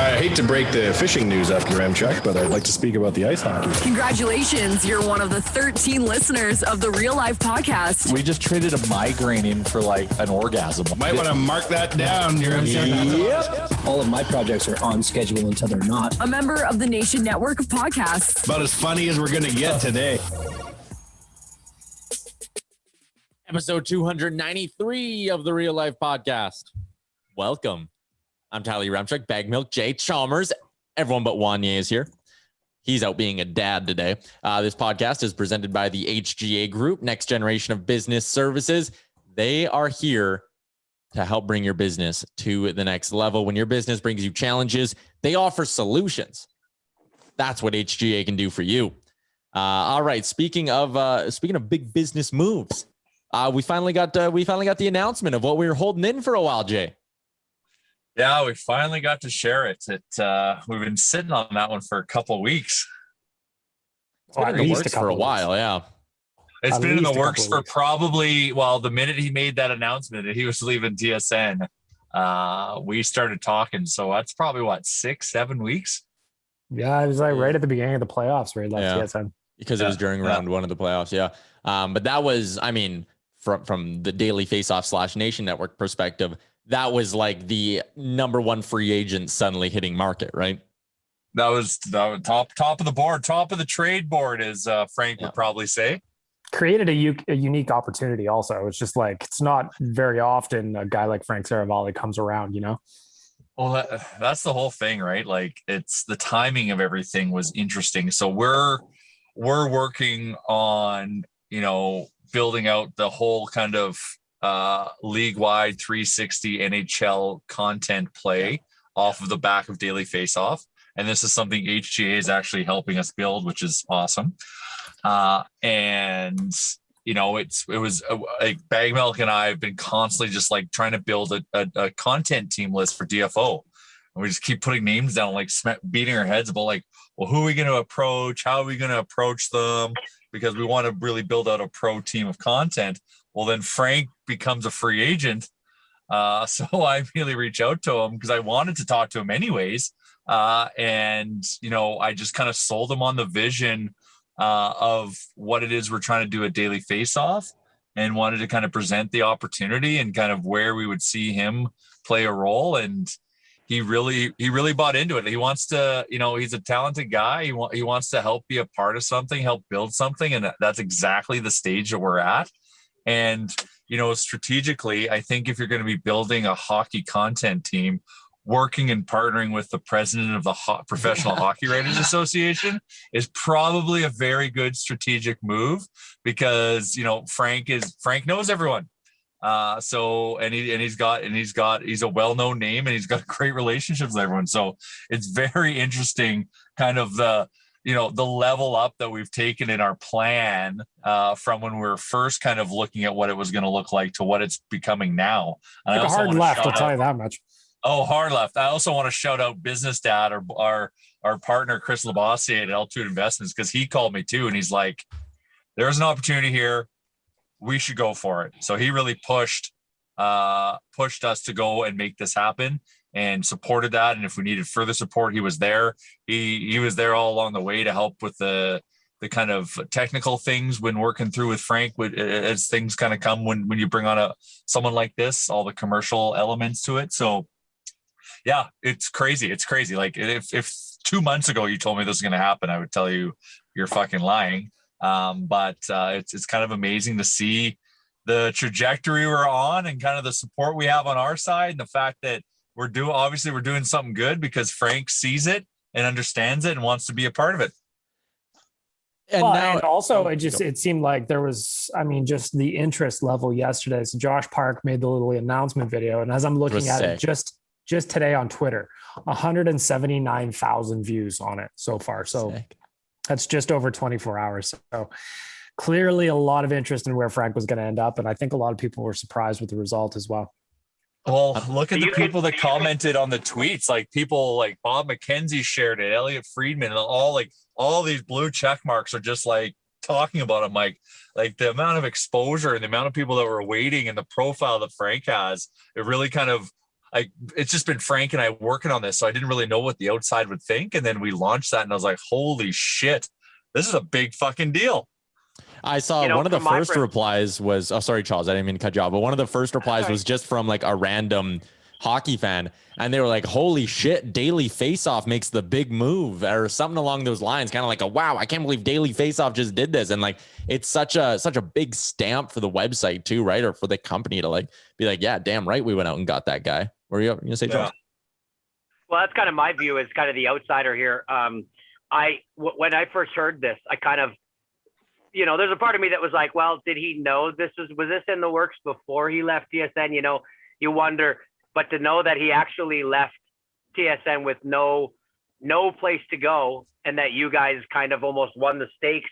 I hate to break the fishing news after Ramchuck, but I'd like to speak about the ice hockey. Congratulations. You're one of the 13 listeners of the Real Life Podcast. We just traded a migraine in for like an orgasm. Might want to mark that down. Yep. All of my projects are on schedule until they're not. A member of the Nation Network of Podcasts. About as funny as we're going to get today. Episode 293 of the Real Life Podcast. Welcome. I'm Tyler Ramchuk, Bag Milk, Jay Chalmers. Everyone but Wanye is here. He's out being a dad today. This podcast is presented by the HGA Group, Next Generation of Business Services. They are here to help bring your business to the next level. When your business brings you challenges, they offer solutions. That's what HGA can do for you. All right. Speaking of big business moves, we finally got the announcement of what we were holding in for a while, Jay. Yeah, we finally got to share it. We've been sitting on that one for a couple of weeks. It's been in the works for a while, yeah. It's been in the works for probably, the minute he made that announcement that he was leaving TSN, we started talking. So that's probably, 6-7 weeks? Yeah, it was like right at the beginning of the playoffs where he left TSN. Because it was during round one of the playoffs, yeah. But that was, from the DailyFaceoff / Nation Network perspective, that was like the number one free agent suddenly hitting market, right? That was top of the board, top of the trade board, as Frank would probably say. Created a unique opportunity also. It's just like, it's not very often a guy like Frank Seravalli comes around, you know? Well, that's the whole thing, right? Like, it's the timing of everything was interesting. So we're working on, building out the whole kind of league-wide 360 NHL content play off of the back of Daily Faceoff. And this is something HGA is actually helping us build, which is awesome. And it was like Bag Milk and I have been constantly just like trying to build a content team list for DFO. And we just keep putting names down, like beating our heads about like, well, who are we going to approach? How are we going to approach them? Because we want to really build out a pro team of content. Well, then Frank becomes a free agent. So I immediately reach out to him because I wanted to talk to him anyways. And I just kind of sold him on the vision of what it is we're trying to do at Daily Faceoff, and wanted to kind of present the opportunity and kind of where we would see him play a role. And he really bought into it. He wants to, he's a talented guy. He wants to help be a part of something, help build something. And that's exactly the stage that we're at. And, strategically, I think if you're going to be building a hockey content team, working and partnering with the president of the Professional Hockey Writers Association is probably a very good strategic move, because, Frank knows everyone. He's a well-known name, and he's got great relationships with everyone. So it's very interesting kind of the level up that we've taken in our plan from when we were first kind of looking at what it was going to look like to what it's becoming now. And like a hard left, I'll tell you that much. Oh, hard left. I also want to shout out Business Dad, our partner, Chris Labossiere at Altitude Investments, because he called me too. And he's like, there's an opportunity here. We should go for it. So he really pushed us to go and make this happen, and supported that. And if we needed further support, he was there. He was there all along the way to help with the kind of technical things when working through with Frank, as things kind of come when you bring on someone like this, all the commercial elements to it. So yeah, it's crazy. It's crazy. Like if 2 months ago you told me this was going to happen, I would tell you you're fucking lying. But it's kind of amazing to see the trajectory we're on, and kind of the support we have on our side, and the fact that we're doing something good because Frank sees it and understands it and wants to be a part of it. And it seemed like there was, just the interest level yesterday. So Josh Park made the little announcement video, and as I'm looking at it just today on Twitter, 179,000 views on it so far. So that's just over 24 hours. So clearly a lot of interest in where Frank was going to end up. And I think a lot of people were surprised with the result as well. Well, look at the people that commented on the tweets. Like people like Bob McKenzie shared it, Elliot Friedman, and all these blue check marks are just like talking about him. Like the amount of exposure and the amount of people that were waiting, and the profile that Frank has, it really kind of it's just been Frank and I working on this. So I didn't really know what the outside would think. And then we launched that and I was like, holy shit, this is a big fucking deal. I saw one of the first replies was, oh, sorry, Charles, I didn't mean to cut you off, but one of the first replies was just from like a random hockey fan. And they were like, holy shit, Daily Faceoff makes the big move or something along those lines. Kind of like wow, I can't believe Daily Faceoff just did this. And like, it's such a big stamp for the website too, right? Or for the company to like, be like, yeah, damn right. We went out and got that guy. What are you going to say, Charles? Well, that's kind of my view as kind of the outsider here. When I first heard this, I kind of, there's a part of me that was like, well, did he know was this in the works before he left TSN? You wonder, but to know that he actually left TSN with no place to go and that you guys kind of almost won the stakes,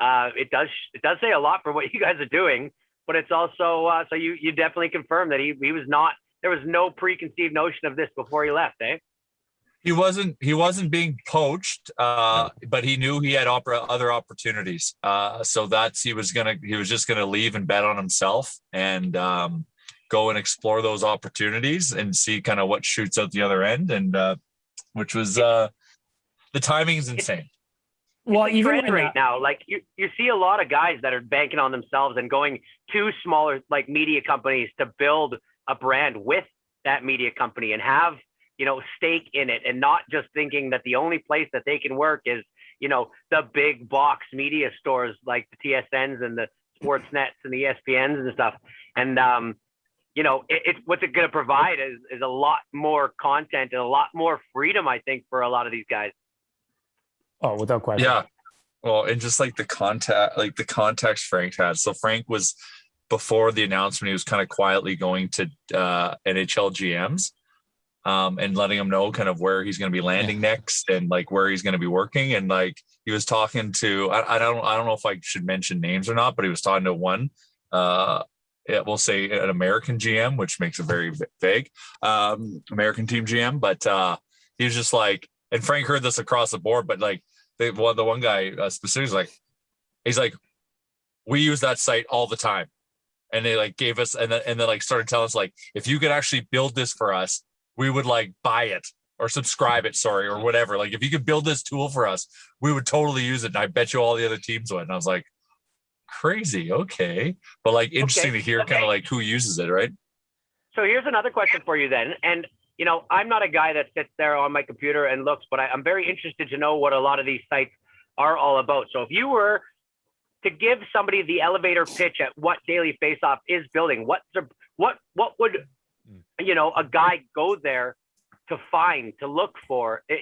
it does say a lot for what you guys are doing, but it's also, so you definitely confirm that he was not, there was no preconceived notion of this before he left, eh? He wasn't being poached, but he knew he had other opportunities. So he was just gonna leave and bet on himself and go and explore those opportunities and see kind of what shoots out the other end. And which was the timing is insane. Well, even right now, like you see a lot of guys that are banking on themselves and going to smaller like media companies to build a brand with that media company and have stake in it, and not just thinking that the only place that they can work is, the big box media stores like the TSNs and the Sportsnets and the ESPNs and stuff. And, what's it going to provide is a lot more content and a lot more freedom, I think, for a lot of these guys. Oh, without question. Yeah. Well, and just like the context Frank had. So Frank was, before the announcement, he was kind of quietly going to NHL GMs. And letting him know kind of where he's going to be landing next and like where he's going to be working. And like, he was talking to, I don't know if I should mention names or not, but he was talking to one, we'll say an American GM, which makes it very vague, American team GM. But he was just like, and Frank heard this across the board, but like the one guy specifically, he's like, we use that site all the time. And they like gave us, and then like started telling us like, if you could actually build this for us, we would like buy it or subscribe it, or whatever. Like if you could build this tool for us, we would totally use it. And I bet you all the other teams would. And I was like, crazy. Okay. But like interesting to hear kind of like who uses it. Right. So here's another question for you then. And, I'm not a guy that sits there on my computer and looks, but I'm very interested to know what a lot of these sites are all about. So if you were to give somebody the elevator pitch at what Daily Faceoff is building, what would a guy go there to find, to look for? Is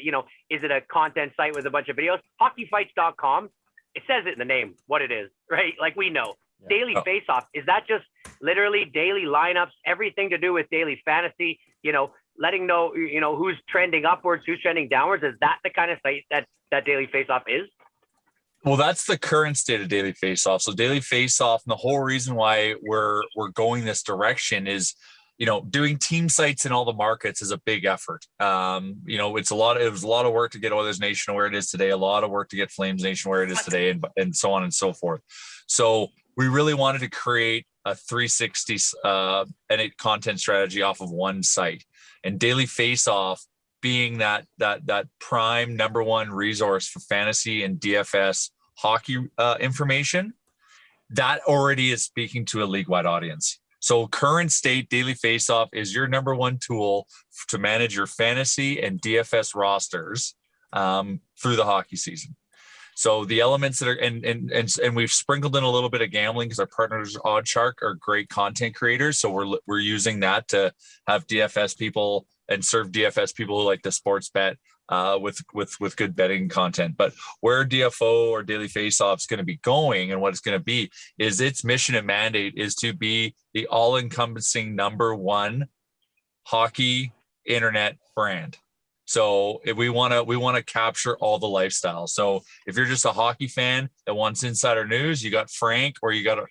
it a content site with a bunch of videos? Hockeyfights.com, it says it in the name what it is, right? Like we know. Yeah. Daily Faceoff, is that just literally daily lineups, everything to do with daily fantasy, letting know, who's trending upwards, who's trending downwards? Is that the kind of site that Daily Faceoff is? Well, that's the current state of Daily Faceoff. So Daily Faceoff, and the whole reason why we're going this direction is, doing team sites in all the markets is a big effort. It was a lot of work to get Oilers Nation where it is today, a lot of work to get Flames Nation where it is today, and so on and so forth. So we really wanted to create a 360 content strategy off of one site, and Daily Faceoff being that prime number one resource for fantasy and DFS hockey information, that already is speaking to a league-wide audience. So current state, Daily Faceoff is your number one tool to manage your fantasy and DFS rosters through the hockey season. So the elements that are, and we've sprinkled in a little bit of gambling because our partners Oddshark are great content creators. So we're using that to have DFS people and serve DFS people who like the sports bet with good betting content. But where DFO or Daily Faceoff is going to be going and what it's going to be is its mission and mandate is to be the all-encompassing number one hockey internet brand. So if we want to capture all the lifestyle. So if you're just a hockey fan that wants insider news, you got Frank, or we have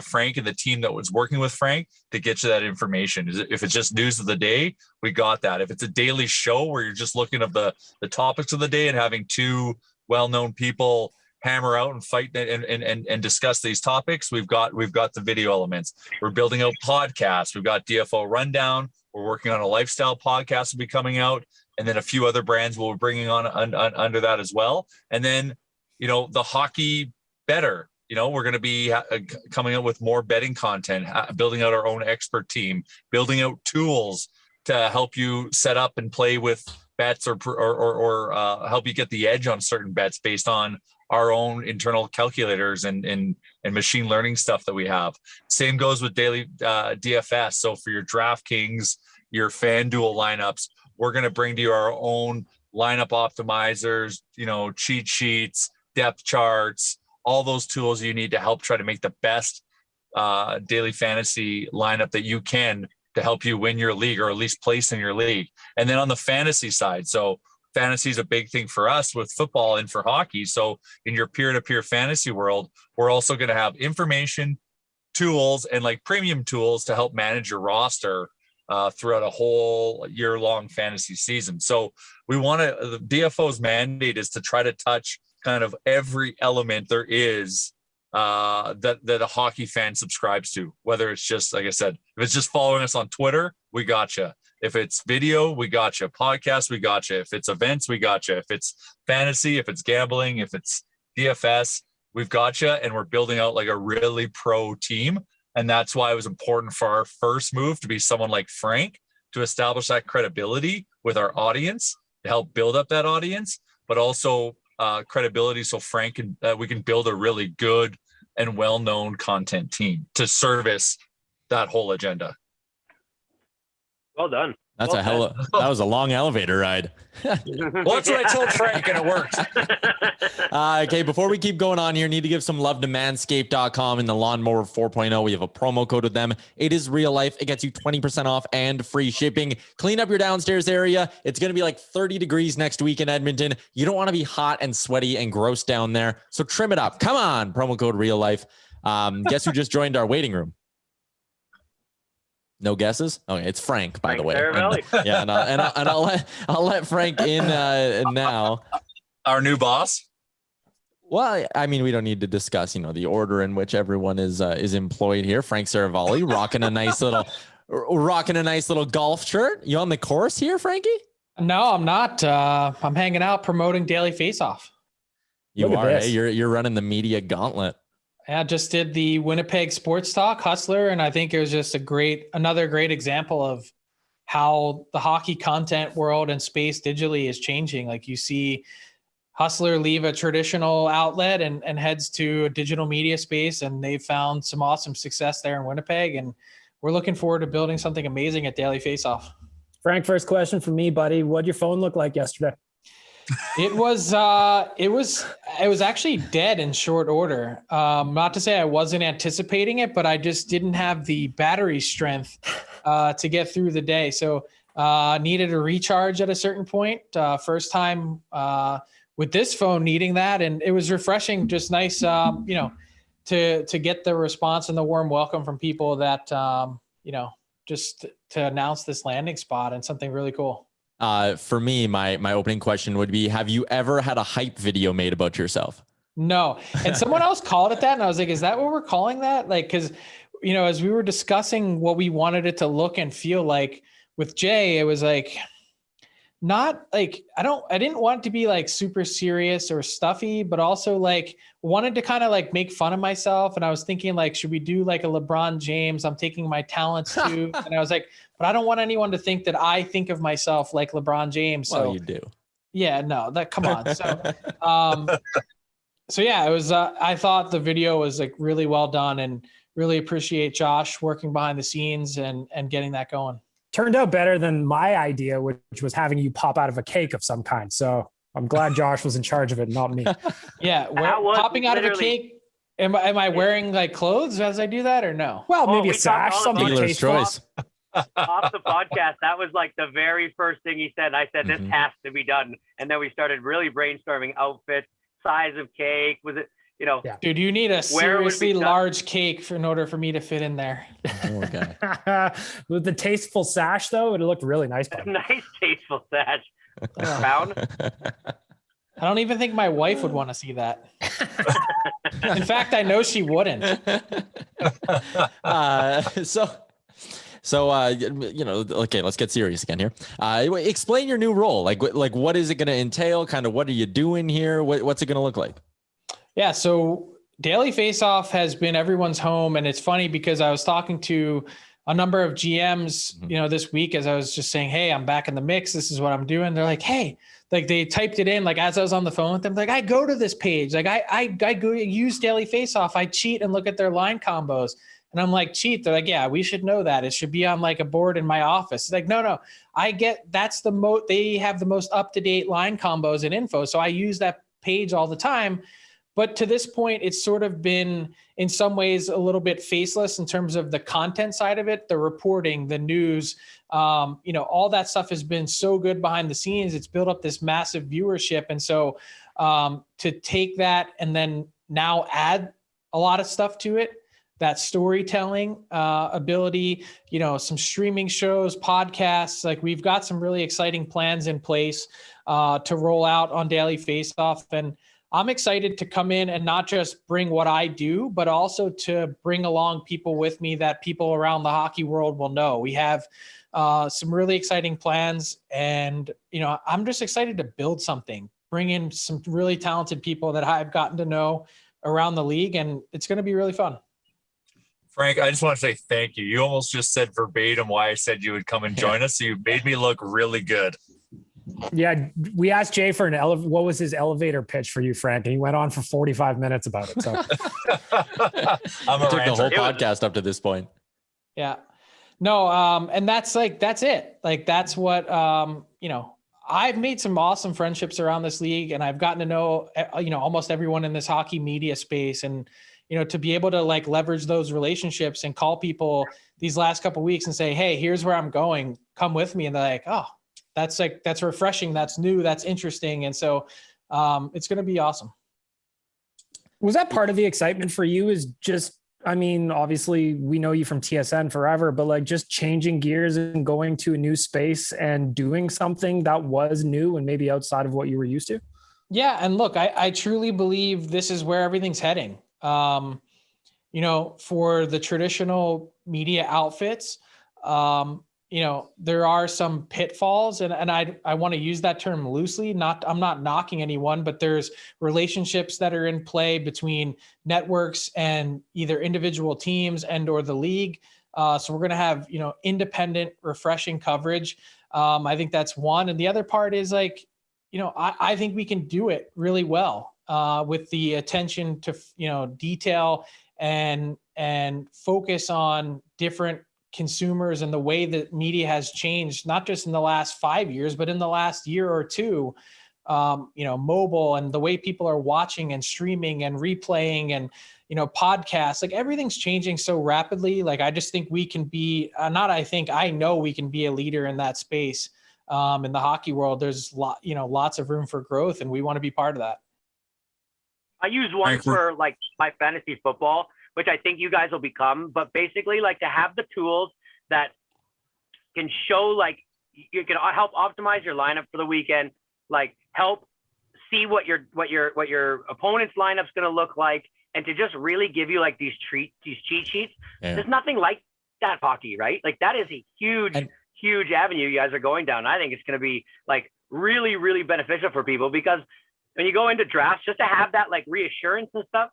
Frank and the team that was working with Frank to get you that information. If it's just news of the day, we got that. If it's a daily show where you're just looking at the topics of the day and having two well-known people hammer out and fight and discuss these topics, we've got the video elements. We're building out podcasts. We've got DFO Rundown. We're working on a lifestyle podcast will be coming out, and then a few other brands we'll be bringing on under that as well. And then, the hockey better. We're going to be coming out with more betting content, building out our own expert team, building out tools to help you set up and play with bets or help you get the edge on certain bets based on our own internal calculators and machine learning stuff that we have. Same goes with daily DFS. So for your DraftKings, your FanDuel lineups, we're going to bring to you our own lineup optimizers, cheat sheets, depth charts, all those tools you need to help try to make the best daily fantasy lineup that you can to help you win your league or at least place in your league. And then on the fantasy side, so fantasy is a big thing for us with football and for hockey. So in your peer-to-peer fantasy world, we're also going to have information, tools, and like premium tools to help manage your roster throughout a whole year-long fantasy season. So the DFO's mandate is to try to touch kind of every element there is that a hockey fan subscribes to, whether it's just, like I said, if it's just following us on Twitter, we gotcha. If it's video, we gotcha. Podcast, we gotcha. If it's events, we gotcha. If it's fantasy, if it's gambling, if it's DFS, we've gotcha. And we're building out like a really pro team. And that's why it was important for our first move to be someone like Frank to establish that credibility with our audience, to help build up that audience, but also credibility so Frank we can build a really good and well-known content team to service that whole agenda. Well done. That's that was a long elevator ride. Well, that's what I told Frank, and it worked. Okay, before we keep going on here, need to give some love to manscaped.com and the Lawnmower 4.0. We have a promo code with them. It is real life. It gets you 20% off and free shipping. Clean up your downstairs area. It's going to be like 30 degrees next week in Edmonton. You don't want to be hot and sweaty and gross down there. So trim it up. Come on. Promo code real life. Guess who just joined our waiting room? No guesses? Okay, it's Frank, by the way. Yeah, and I'll let Frank in now. Our new boss. Well, I mean, we don't need to discuss, the order in which everyone is employed here. Frank Seravalli rocking a nice little golf shirt. You on the course here, Frankie? No, I'm not. I'm hanging out promoting Daily Faceoff. You are. Hey, you're running the media gauntlet. I just did the Winnipeg Sports Talk Hustler, and I think it was just another great example of how the hockey content world and space digitally is changing. Like you see Hustler leave a traditional outlet and heads to a digital media space, and they've found some awesome success there in Winnipeg, and we're looking forward to building something amazing at Daily Faceoff. Frank, first question for me, buddy. What'd your phone look like yesterday? It was actually dead in short order. Not to say I wasn't anticipating it, but I just didn't have the battery strength to get through the day. So needed a recharge at a certain point. First time with this phone needing that, and it was refreshing. Just nice, to get the response and the warm welcome from people that just to announce this landing spot and something really cool. For me, my opening question would be, have you ever had a hype video made about yourself? No. And someone else called it that. And I was like, is that what we're calling that? Like, cause as we were discussing what we wanted it to look and feel like with Jay, it was like, not like, I didn't want it to be like super serious or stuffy, but also like wanted to kind of like make fun of myself. And I was thinking like, should we do like a LeBron James? I'm taking my talents to, and I was like, but I don't want anyone to think that I think of myself like LeBron James. So well, you do. Yeah, no, come on. So yeah, it was, I thought the video was like really well done, and really appreciate Josh working behind the scenes and getting that going. Turned out better than my idea, which was having you pop out of a cake of some kind. So I'm glad Josh was in charge of it, not me. Yeah. Popping out of a cake. Am I wearing like clothes as I do that or no? Well, maybe a sash, something tasteful. Off the podcast, that was like the very first thing he said. I said, this has to be done. And then we started really brainstorming outfits, size of cake. Was it, yeah. Dude, you need a seriously large cake in order for me to fit in there. Okay. With the tasteful sash, though, it looked really nice. Nice tasteful sash. Brown. I don't even think my wife would want to see that. In fact, I know she wouldn't. Okay, let's get serious again here. Explain your new role. Like what is it going to entail? Kind of what are you doing here? What's it going to look like? Yeah. So Daily Faceoff has been everyone's home. And it's funny because I was talking to a number of GMs, this week, as I was just saying, hey, I'm back in the mix. This is what I'm doing. They're like, hey, like they typed it in, like as I was on the phone with them, like I go to this page, like I go use Daily Faceoff. I cheat and look at their line combos. And I'm like, cheat? They're like, yeah, we should know that. It should be on like a board in my office. It's like, no, I get that's they have the most up-to-date line combos and info. So I use that page all the time. But to this point, it's sort of been in some ways a little bit faceless in terms of the content side of it, the reporting, the news, all that stuff has been so good behind the scenes. It's built up this massive viewership. And so to take that and then now add a lot of stuff to it, that storytelling ability, some streaming shows, podcasts, like we've got some really exciting plans in place to roll out on Daily Faceoff. And I'm excited to come in and not just bring what I do, but also to bring along people with me that people around the hockey world will know. We have some really exciting plans, and I'm just excited to build something, bring in some really talented people that I've gotten to know around the league, and it's going to be really fun. Frank, I just want to say thank you. You almost just said verbatim why I said you would come and join us. So you made me look really good. Yeah, we asked Jay for what was his elevator pitch for you, Frank, and he went on for 45 minutes about it. So I'm took the whole podcast up to this point. Yeah, no, and that's it. Like that's what I've made some awesome friendships around this league, and I've gotten to know almost everyone in this hockey media space, and to be able to like leverage those relationships and call people these last couple of weeks and say, hey, here's where I'm going, come with me, and they're like, oh. That's refreshing. That's new. That's interesting. And so it's going to be awesome. Was that part of the excitement for you is just, obviously we know you from TSN forever, but like just changing gears and going to a new space and doing something that was new and maybe outside of what you were used to? Yeah. And look, I truly believe this is where everything's heading. For the traditional media outfits, there are some pitfalls, and I want to use that term loosely. I'm not knocking anyone, but there's relationships that are in play between networks and either individual teams and or the league. So we're going to have, independent, refreshing coverage. I think that's one. And the other part is like, I think we can do it really well with the attention to, detail and focus on different consumers and the way that media has changed, not just in the last 5 years, but in the last year or two, mobile and the way people are watching and streaming and replaying and, podcasts, like everything's changing so rapidly. Like, I just think we can be, I know we can be a leader in that space. In the hockey world, there's lots of room for growth, and we want to be part of that. I use one for like my fantasy football, which I think you guys will become, but basically like to have the tools that can show, like you can help optimize your lineup for the weekend, like help see what your opponent's lineup's going to look like, and to just really give you like these cheat sheets. Yeah. There's nothing like that hockey, right? Like that is a huge avenue you guys are going down. I think it's going to be like really, really beneficial for people, because when you go into drafts, just to have that like reassurance and stuff,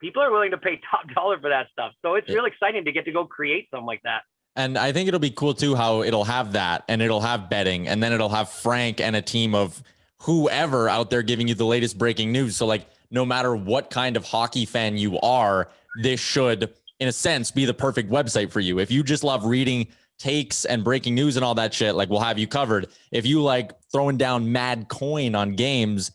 people are willing to pay top dollar for that stuff. So it's real exciting to get to go create something like that. And I think it'll be cool too, how it'll have that, and it'll have betting, and then it'll have Frank and a team of whoever out there giving you the latest breaking news. So like, no matter what kind of hockey fan you are, this should, in a sense, be the perfect website for you. If you just love reading takes and breaking news and all that shit, like we'll have you covered. If you like throwing down mad coin on games,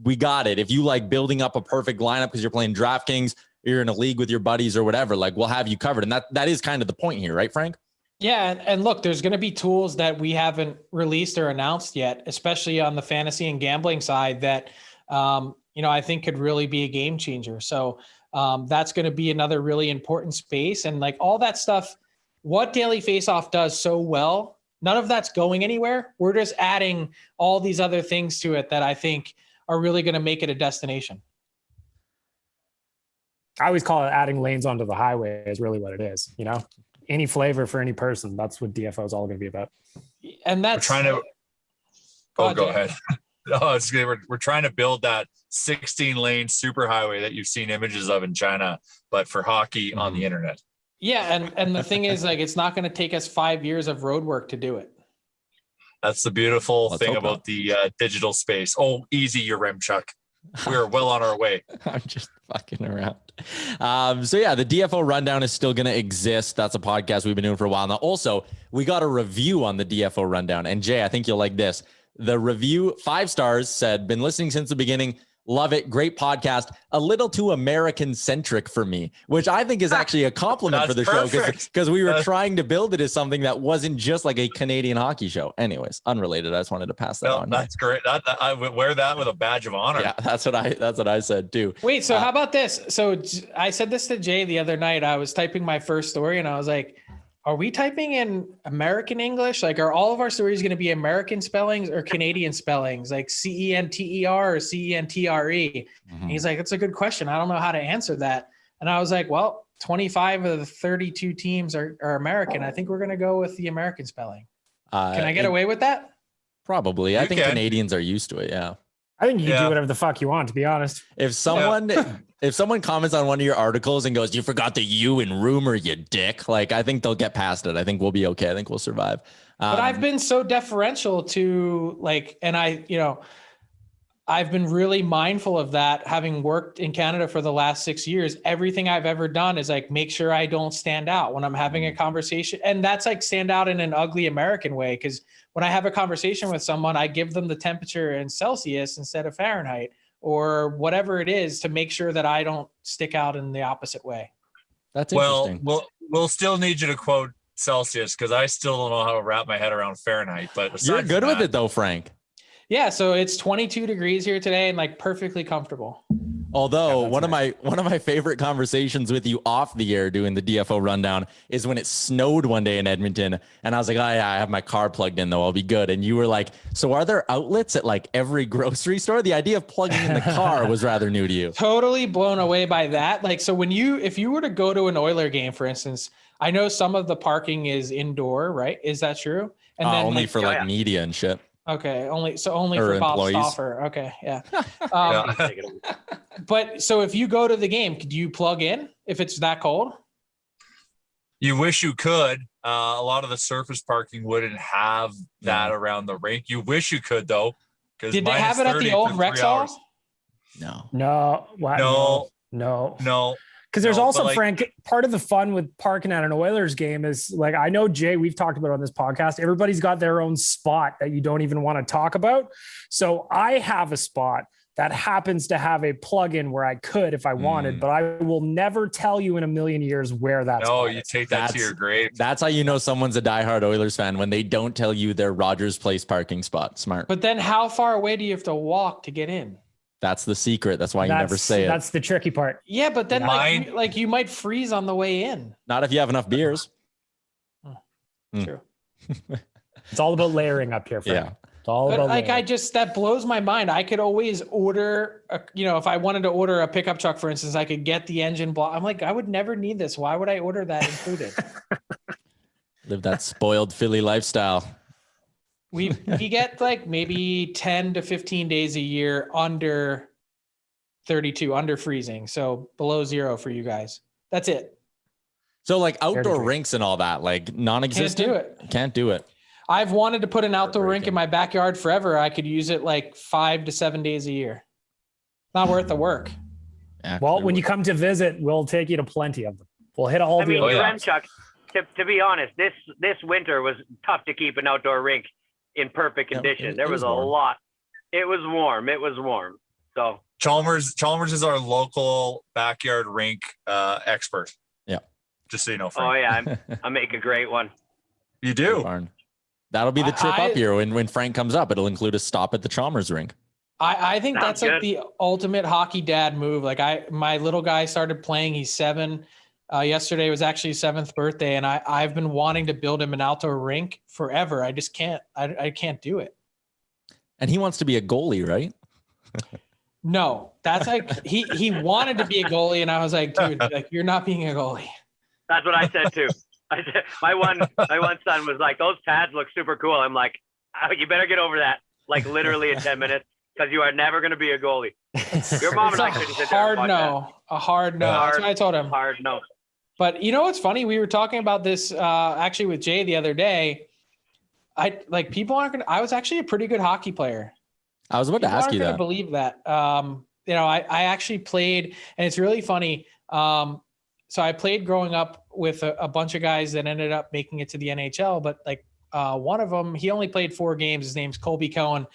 we got it. If you like building up a perfect lineup because you're playing DraftKings, you're in a league with your buddies or whatever, like we'll have you covered. And that is kind of the point here, right, Frank? Yeah. And look, there's going to be tools that we haven't released or announced yet, especially on the fantasy and gambling side that, I think could really be a game changer. So that's going to be another really important space. And like all that stuff, what Daily Faceoff does so well, none of that's going anywhere. We're just adding all these other things to it that I think are really going to make it a destination. I always call it adding lanes onto the highway is really what it is. Any flavor for any person. That's what DFO is all going to be about. And that's we're trying to. Go ahead. No, we're trying to build that 16-lane superhighway that you've seen images of in China, but for hockey on the internet. Yeah, and the thing is, like, it's not going to take us 5 years of road work to do it. That's the beautiful thing about the digital space. Oh, easy, your Remchuk. We're well on our way. I'm just fucking around. So yeah, the DFO rundown is still going to exist. That's a podcast we've been doing for a while now. Also, we got a review on the DFO rundown. And Jay, I think you'll like this. The review, 5 stars, said, been listening since the beginning. Love it. Great podcast. A little too American centric for me, which I think is actually a compliment for the show because we were trying to build it as something that wasn't just like a Canadian hockey show. Anyways, unrelated. I just wanted to pass that on. That's great. I would wear that with a badge of honor. Yeah, that's what I said too. Wait, so how about this? So I said this to Jay the other night. I was typing my first story and I was like, are we typing in American English? Like, are all of our stories going to be American spellings or Canadian spellings, like CENTER or CENTRE? And he's like, that's a good question. I don't know how to answer that. And I was like, well, 25 of the 32 teams are American. I think we're going to go with the American spelling. Can I get away with that? Probably. I think Canadians are used to it. Yeah. I think you can do whatever the fuck you want, to be honest. If someone comments on one of your articles and goes, you forgot the U in rumor, you dick. Like, I think they'll get past it. I think we'll be okay. I think we'll survive. But I've been so deferential to I've been really mindful of that. Having worked in Canada for the last 6 years, everything I've ever done is like, make sure I don't stand out when I'm having a conversation. And that's like stand out in an ugly American way. Cause when I have a conversation with someone, I give them the temperature in Celsius instead of Fahrenheit or whatever it is to make sure that I don't stick out in the opposite way. That's interesting. Well, we'll still need you to quote Celsius because I still don't know how to wrap my head around Fahrenheit. But you're good with it though, Frank. Yeah, so it's 22 degrees here today and like perfectly comfortable. Although one of my favorite conversations with you off the air doing the DFO rundown is when it snowed one day in Edmonton and I was like, oh yeah, I have my car plugged in though, I'll be good. And you were like, so are there outlets at like every grocery store? The idea of plugging in the car was rather new to you. Totally blown away by that. Like, so if you were to go to an Oiler game, for instance, I know some of the parking is indoor, right? Is that true? And then only for media and shit. Okay, only for Bob Stauffer. Okay, yeah. But so if you go to the game, do you plug in if it's that cold? You wish you could. A lot of the surface parking wouldn't have that around the rink. You wish you could though. Did they have it at the old Rexall? No. What? No. Because there's also, Frank, part of the fun with parking at an Oilers game is like, I know, Jay, we've talked about it on this podcast. Everybody's got their own spot that you don't even want to talk about. So I have a spot that happens to have a plug-in where I could if I wanted, but I will never tell you in a million years where that's. No, you take that to your grave. That's how you know someone's a diehard Oilers fan, when they don't tell you their Rogers Place parking spot. Smart. But then how far away do you have to walk to get in? That's the secret. That's why you never say it. That's the tricky part. Yeah, but then like you might freeze on the way in. Not if you have enough beers. True. It's all about layering up here, Frank. Yeah. It's all about layering. That blows my mind. I could always order, if I wanted to order a pickup truck, for instance, I could get the engine block. I'm like, I would never need this. Why would I order that included? Live that spoiled Philly lifestyle. We get like maybe 10 to 15 days a year under 32, under freezing. So below 0 for you guys. That's it. So like outdoor rinks and all that, like non-existent? Can't do it. I've wanted to put an outdoor rink in my backyard forever. I could use it like 5 to 7 days a year. Not worth the work. Well, when you come to visit, we'll take you to plenty of them. We'll hit all the Remchuk, to be honest, this winter was tough to keep an outdoor rink in perfect condition. There was a lot. It was warm. So Chalmers is our local backyard rink expert. Yeah. Just so you know, Frank. Oh yeah, I make a great one. You do. That'll be the trip up here. When Frank comes up, it'll include a stop at the Chalmers rink. I think that's like the ultimate hockey dad move. Like my little guy started playing. He's 7. Yesterday was actually his 7th birthday, and I've been wanting to build him an outdoor rink forever. I just can't. I can't do it. And he wants to be a goalie, right? No, that's like he wanted to be a goalie, and I was like, dude, like you're not being a goalie. That's what I said too. I said my one son was like, those pads look super cool. I'm like, oh, you better get over that, like literally in 10 minutes, because you are never going to be a goalie. Your mom and I couldn't sit there and watch that. A hard no. That's what I told him. Hard no. But you know what's funny? We were talking about this actually with Jay the other day. People aren't gonna. I was actually a pretty good hockey player. I was about to ask you that. Believe that. I actually played, and it's really funny. So I played growing up with a bunch of guys that ended up making it to the NHL, but like one of them, he only played 4 games. His name's Colby Cohen.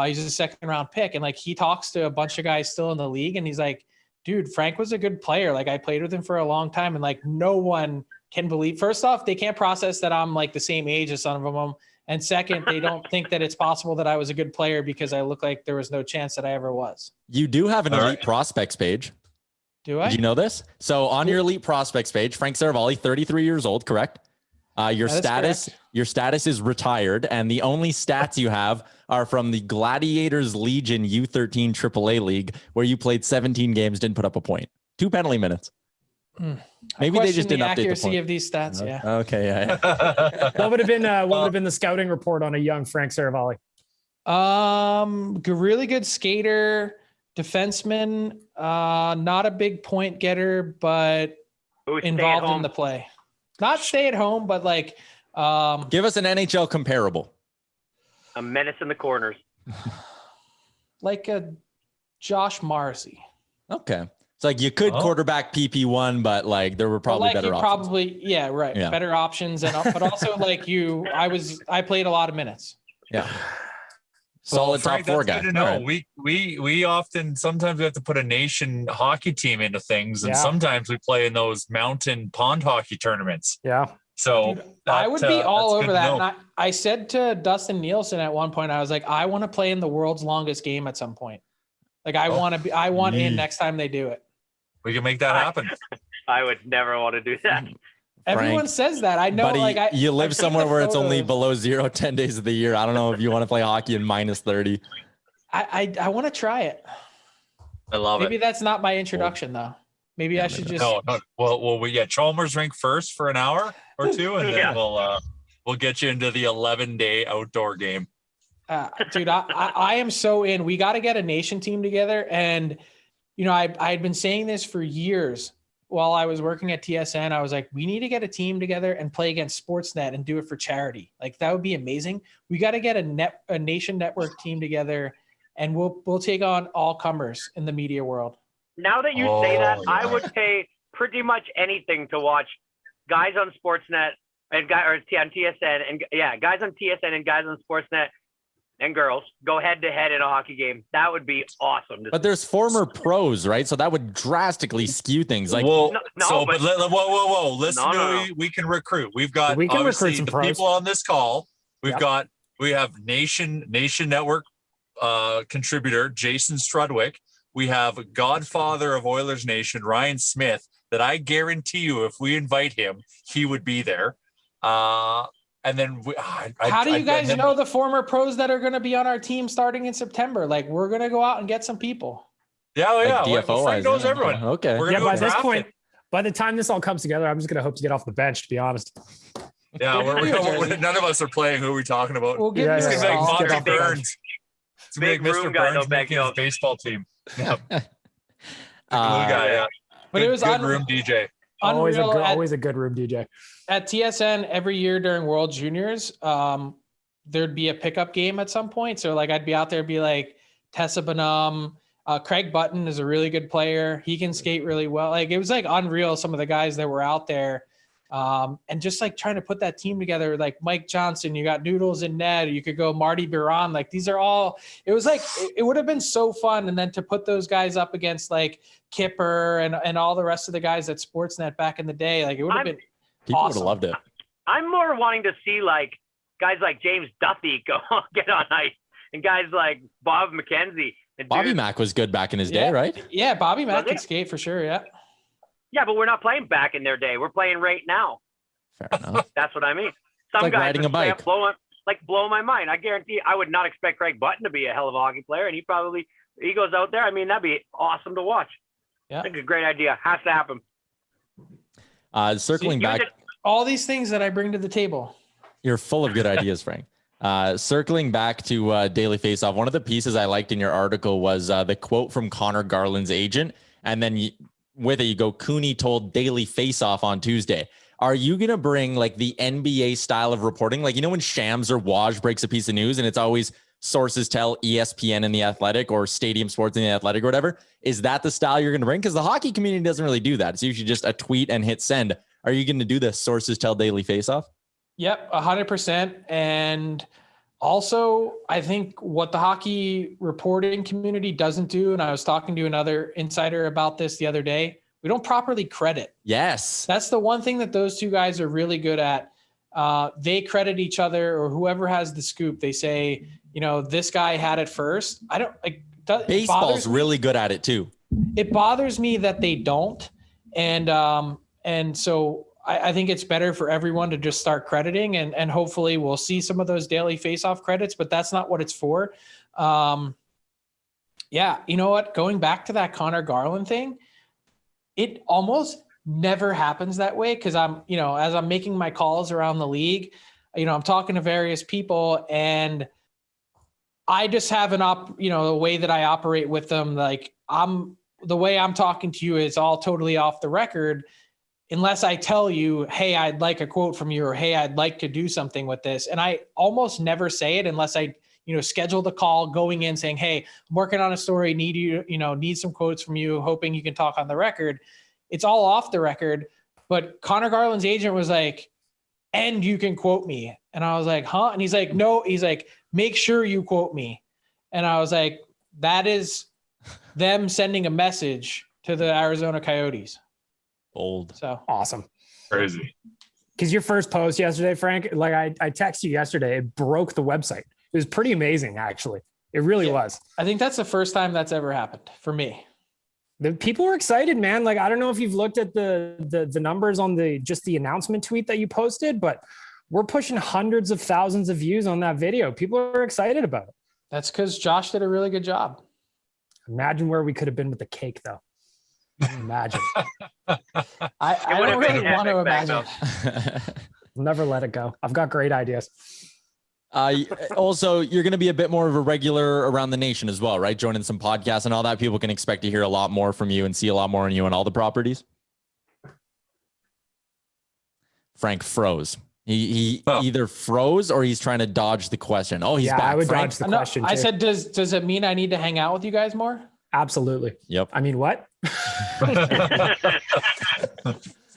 He's a 2nd round pick, and like he talks to a bunch of guys still in the league, and he's like, dude, Frank was a good player. Like I played with him for a long time, and like no one can believe. First off, they can't process that I'm like the same age as some of them. And second, they don't think that it's possible that I was a good player because I look like there was no chance that I ever was. You do have an elite prospects page. Do I? Did you know this? So on your elite prospects page, Frank Seravalli, 33 years old, correct? Your status is retired, and the only stats you have are from the Gladiators Legion U13 AAA League, where you played 17 games, didn't put up a point. 2 penalty minutes. Maybe they just didn't update the accuracy of these stats. Yeah. Okay. Yeah. What would have been the scouting report on a young Frank Seravalli? Really good skater, defenseman, not a big point getter, but involved in the play. Not stay at home, but like give us an NHL comparable. A menace in the corners. Like a Josh Morrissey. Okay. It's like you could quarterback PP1, but like there were probably better options. Yeah. Better options, but also like I played a lot of minutes. Yeah. Solid Frank, top 4 guy. No, right. we often sometimes we have to put a nation hockey team into things, and sometimes we play in those mountain pond hockey tournaments. Yeah. So dude, I would be all over that. And I said to Dustin Nielsen at one point, I was like, I want to play in the world's longest game at some point. Like I want in next time they do it. We can make that happen. I would never want to do that. Everyone says that. I know. Buddy, you live somewhere where it's only below 0 10 days of the year. I don't know if you want to play hockey in minus 30. I want to try it. I love it. Maybe that's not my introduction though. Maybe I should just. No. Well, we get Chalmers rink first for an hour or 2, and then we'll get you into the 11-day outdoor game. Dude, I am so in. We got to get a nation team together, and you know, I had been saying this for years while I was working at TSN. I was like, we need to get a team together and play against Sportsnet and do it for charity. Like that would be amazing. We got to get a Nation Network team together, and we'll take on all comers in the media world. Now that you say that, I would pay pretty much anything to watch guys on Sportsnet and on TSN and guys on TSN and guys on Sportsnet and girls go head to head in a hockey game. That would be awesome. But there's former pros, right? So that would drastically skew things. Like, whoa. Listen, we can recruit. We can recruit some pros. People on this call. We have Nation Network contributor Jason Strudwick. We have Godfather of Oilers Nation Ryan Smith. That I guarantee you, if we invite him, he would be there. And then how do you guys know the former pros that are going to be on our team starting in September? Like we're going to go out and get some people. Yeah. DFO Frank knows everyone. Okay. By this point, by the time this all comes together, I'm just going to hope to get off the bench, to be honest. Yeah. None of us are playing. Who are we talking about? We'll get It's going to make Monty Burns. It's going to make Mr. Burns making his baseball team. Yeah. Guy, but it was good room DJ. Always a good room DJ. At TSN every year during World Juniors, there'd be a pickup game at some point. So like I'd be out there, be like Tessa Bonham, Craig Button is a really good player. He can skate really well. Like it was like unreal. Some of the guys that were out there, and just like trying to put that team together. Like Mike Johnson, you got Noodles and Ned. You could go Marty Biron. Like these are all. It was like it would have been so fun. And then to put those guys up against like Kipper and all the rest of the guys at Sportsnet back in the day, like it would have been. People awesome. would have loved it. I'm more wanting to see like guys like James Duffy go get on ice, and guys like Bob McKenzie. And Bobby Mack was good back in his day, right? Yeah, Bobby Mack could skate for sure. Yeah. Yeah, but we're not playing back in their day. We're playing right now. Fair enough. That's what I mean. Some like guys riding a bike. blow my mind. I guarantee I would not expect Craig Button to be a hell of a hockey player, and he probably he goes out there. I mean, that'd be awesome to watch. Yeah. I think it's a great idea. Has to happen. Circling back, all these things that I bring to the table. You're full of good ideas, Frank. Circling back to Daily Faceoff, one of the pieces I liked in your article was the quote from Connor Garland's agent. And then with it, you go, Cooney told Daily Faceoff on Tuesday. Are you going to bring like the NBA style of reporting? Like, you know, when Shams or Waj breaks a piece of news and it's always sources tell ESPN and The Athletic or Stadium Sports and The Athletic or whatever. Is that the style you're going to bring? Because the hockey community doesn't really do that. It's usually just a tweet and hit send. Are you going to do the sources tell Daily Faceoff? Yep, 100%. And also, I think what the hockey reporting community doesn't do, and I was talking to another insider about this the other day, we don't properly credit. Yes. That's the one thing that those two guys are really good at. They credit each other, or whoever has the scoop. They say, you know, this guy had it first. I don't like. Baseball's really good at it too. It bothers me that they don't. And so I think it's better for everyone to just start crediting, and hopefully we'll see some of those Daily Faceoff credits, but that's not what it's for. Yeah, you know what? Going back to that Connor Garland thing, it almost never happens that way, because I'm, you know, as I'm making my calls around the league, you know, I'm talking to various people, and I just have the way that I operate with them. Like, the way I'm talking to you is all totally off the record, unless I tell you, hey, I'd like a quote from you, or hey, I'd like to do something with this. And I almost never say it unless I, schedule the call going in saying, hey, I'm working on a story, need some quotes from you, hoping you can talk on the record. It's all off the record. But Connor Garland's agent was like, and you can quote me. And I was like, huh? And he's like, no, he's like, make sure you quote me. And I was like, that is them sending a message to the Arizona Coyotes. Old. So awesome. Crazy. Because your first post yesterday, Frank, like I texted you yesterday, it broke the website. It was pretty amazing, actually. It really was. I think that's the first time that's ever happened for me. The people were excited, man. Like, I don't know if you've looked at the numbers on the announcement tweet that you posted, but we're pushing hundreds of thousands of views on that video. People are excited about it. That's because Josh did a really good job. Imagine where we could have been with the cake, though. Imagine. I don't really want to imagine. Never let it go. I've got great ideas. Also, you're going to be a bit more of a regular around the nation as well, right? Joining some podcasts and all that. People can expect to hear a lot more from you and see a lot more on you on all the properties. Frank froze. He either froze or he's trying to dodge the question. Oh, he's back. I would Frank. dodge the question. I said, does it mean I need to hang out with you guys more? Absolutely. Yep. I mean, what?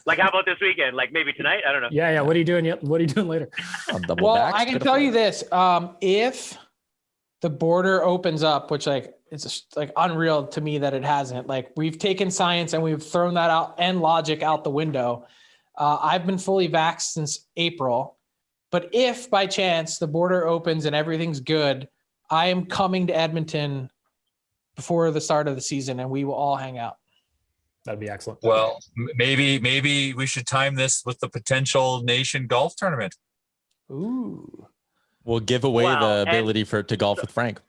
Like, how about this weekend? Like, maybe tonight? I don't know. Yeah. What are you doing? What are you doing later? Well, I can tell you this. If the border opens up, which it's just like unreal to me that it hasn't, like, we've taken science and we've thrown that out and logic out the window. I've been fully vaxxed since April, but if by chance the border opens and everything's good, I am coming to Edmonton before the start of the season, and we will all hang out. That'd be excellent. Well, maybe we should time this with the potential nation golf tournament. Ooh. We'll give away the ability to golf with Frank.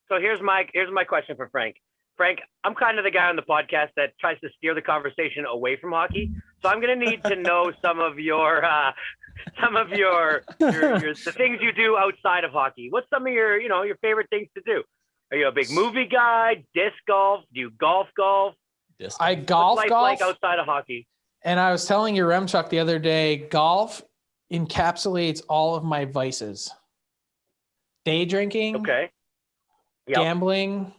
So here's my question for Frank. Frank, I'm kind of the guy on the podcast that tries to steer the conversation away from hockey. So I'm going to need to know some of your the things you do outside of hockey. What's some of your favorite things to do? Are you a big movie guy? Disc golf? Do you golf? I golf. What's life like outside of hockey? And I was telling you, Remchuk, the other day, golf encapsulates all of my vices. Day drinking. Okay. Yep. Gambling.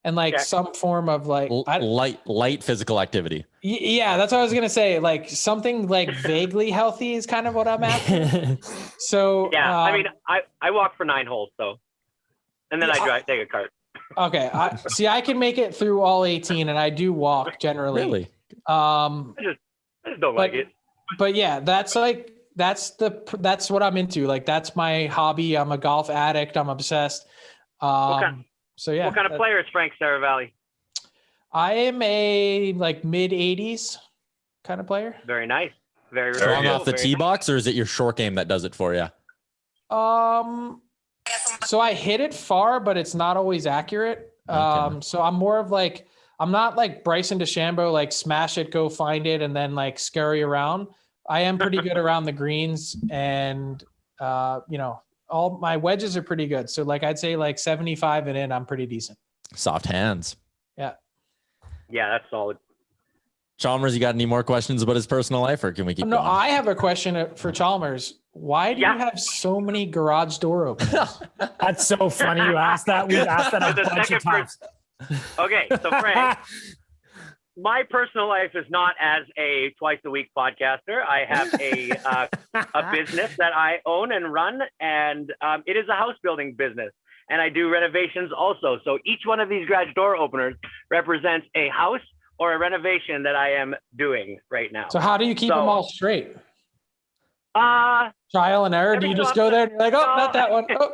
And some form of light physical activity. Yeah, that's what I was gonna say. Like something like vaguely healthy is kind of what I'm after. So yeah, I mean, I walk for 9 holes, and then I take a cart. Okay, I can make it through all 18, and I do walk generally. Really? I just don't like it. But yeah, that's what I'm into. Like, that's my hobby. I'm a golf addict. I'm obsessed. So yeah. What kind of player is Frank Seravalli? I am a mid 80s kind of player. Very nice. Very strong off the tee box, or is it your short game that does it for you? So I hit it far, but it's not always accurate. So I'm more of like, I'm not like Bryson DeChambeau, like smash it, go find it, and then like scurry around. I am pretty good around the greens, and all my wedges are pretty good. So like I'd say like 75 and in, I'm pretty decent. Soft hands. Yeah. Yeah, that's solid. Chalmers, you got any more questions about his personal life, or can we keep going? I have a question for Chalmers. Why do you have so many garage door openers? That's so funny you asked that. We've asked that a bunch of times. Okay, so Frank, my personal life is not as a twice a week podcaster. I have a business that I own and run, and it is a house building business. And I do renovations also. So each one of these garage door openers represents a house or a renovation that I am doing right now. So how do you keep them all straight? Trial and error. Do you just go there and you're like, oh, not that one. Oh.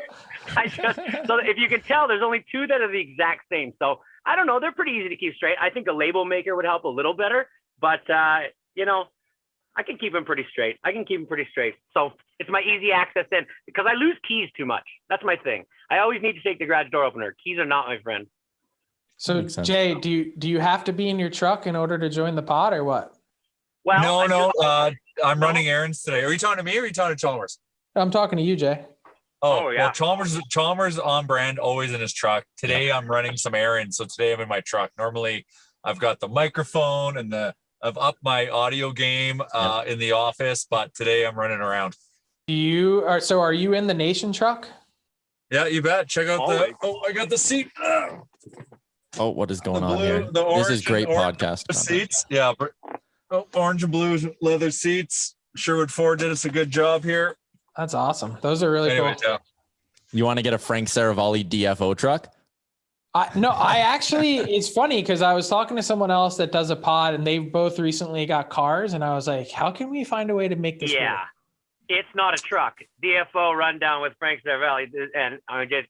So if you can tell, there's only two that are the exact same. So I don't know. They're pretty easy to keep straight. I think a label maker would help a little better, but I can keep them pretty straight. So it's my easy access in, because I lose keys too much. That's my thing. I always need to take the garage door opener. Keys are not my friend. So Jay, do you have to be in your truck in order to join the pod, or what? Well, no. I'm running errands today. Are you talking to me or are you talking to Chalmers? I'm talking to you, Jay. Oh yeah. Well, Chalmers on brand, always in his truck. Today I'm running some errands, so today I'm in my truck. Normally I've got the microphone and I've upped my audio game in the office, but today I'm running around. Are you in the Nation truck? Yeah, you bet. Check out I got the seat. Oh, what is going on here? This is great podcast seats. Yeah. Orange and blue leather seats. Sherwood Ford did us a good job here. That's awesome. Those are really cool. Yeah. You want to get a Frank Seravalli DFO truck? I actually, it's funny because I was talking to someone else that does a pod, and they both recently got cars, and I was like, how can we find a way to make this work? It's not a truck. DFO rundown with Frank Seravalli, and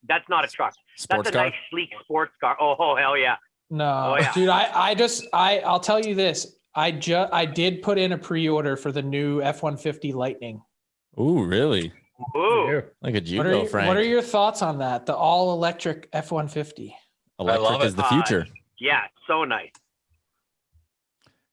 that's not a truck. That's a nice, sleek sports car. Oh hell yeah. No, dude, I'll tell you this. I did put in a pre-order for the new F-150 Lightning. Ooh, really? Ooh. Look at you go, Frank. What are your thoughts on that? The all-electric F-150. Electric is the future. Yeah, so nice.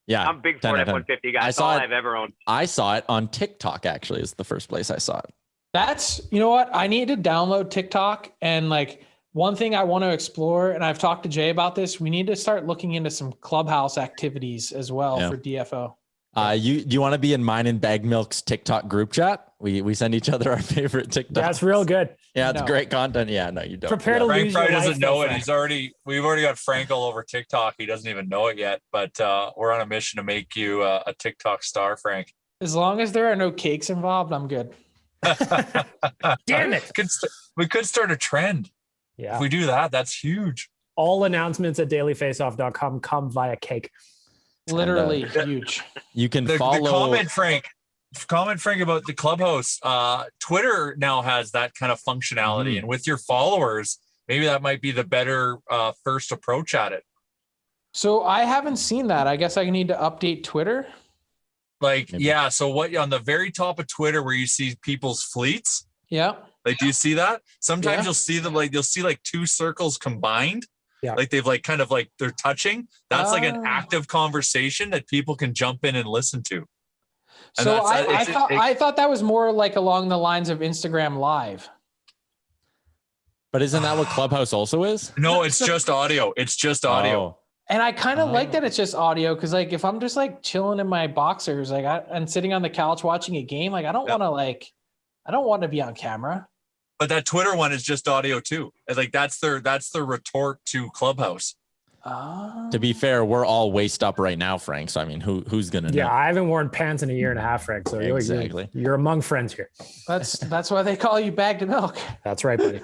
Yeah. I'm big for F-150 guy. That's all I've ever owned. I saw it on TikTok, actually, is the first place I saw it. That's, you know what? I need to download TikTok, and like one thing I want to explore, and I've talked to Jay about this, we need to start looking into some clubhouse activities as well for DFO. Do you want to be in mine and Bag Milk's TikTok group chat? We send each other our favorite TikToks. That's real good. Yeah, it's great content. Yeah, no, you don't. Prepare to Frank lose probably your doesn't know it. Frank. We've already got Frank all over TikTok. He doesn't even know it yet, but we're on a mission to make you a TikTok star, Frank. As long as there are no cakes involved, I'm good. Damn it. We could start a trend. Yeah. If we do that, that's huge. All announcements at dailyfaceoff.com come via cake. Literally huge. You can follow. Comment Frank about the clubhouse. Twitter now has that kind of functionality, and with your followers, maybe that might be the better first approach at it. So I haven't seen that. I guess I need to update Twitter. So what on the very top of Twitter where you see people's fleets? Yeah. Like, do you see that? Sometimes you'll see them you'll see two circles combined. Yeah. Like they've kind of they're touching. That's like an active conversation that people can jump in and listen to. And so I thought that was more like along the lines of Instagram Live. But isn't that what Clubhouse also is? No, it's just audio. It's just audio. Oh. And I kind of like that it's just audio, because if I'm just chilling in my boxers and sitting on the couch watching a game, I don't want to be on camera. But that Twitter one is just audio too. That's their retort to Clubhouse. To be fair, we're all waist up right now, Frank. So I mean, who's gonna know? Yeah, I haven't worn pants in a year and a half, Frank. So exactly, you're among friends here. That's why they call you Bag to Milk. That's right, buddy.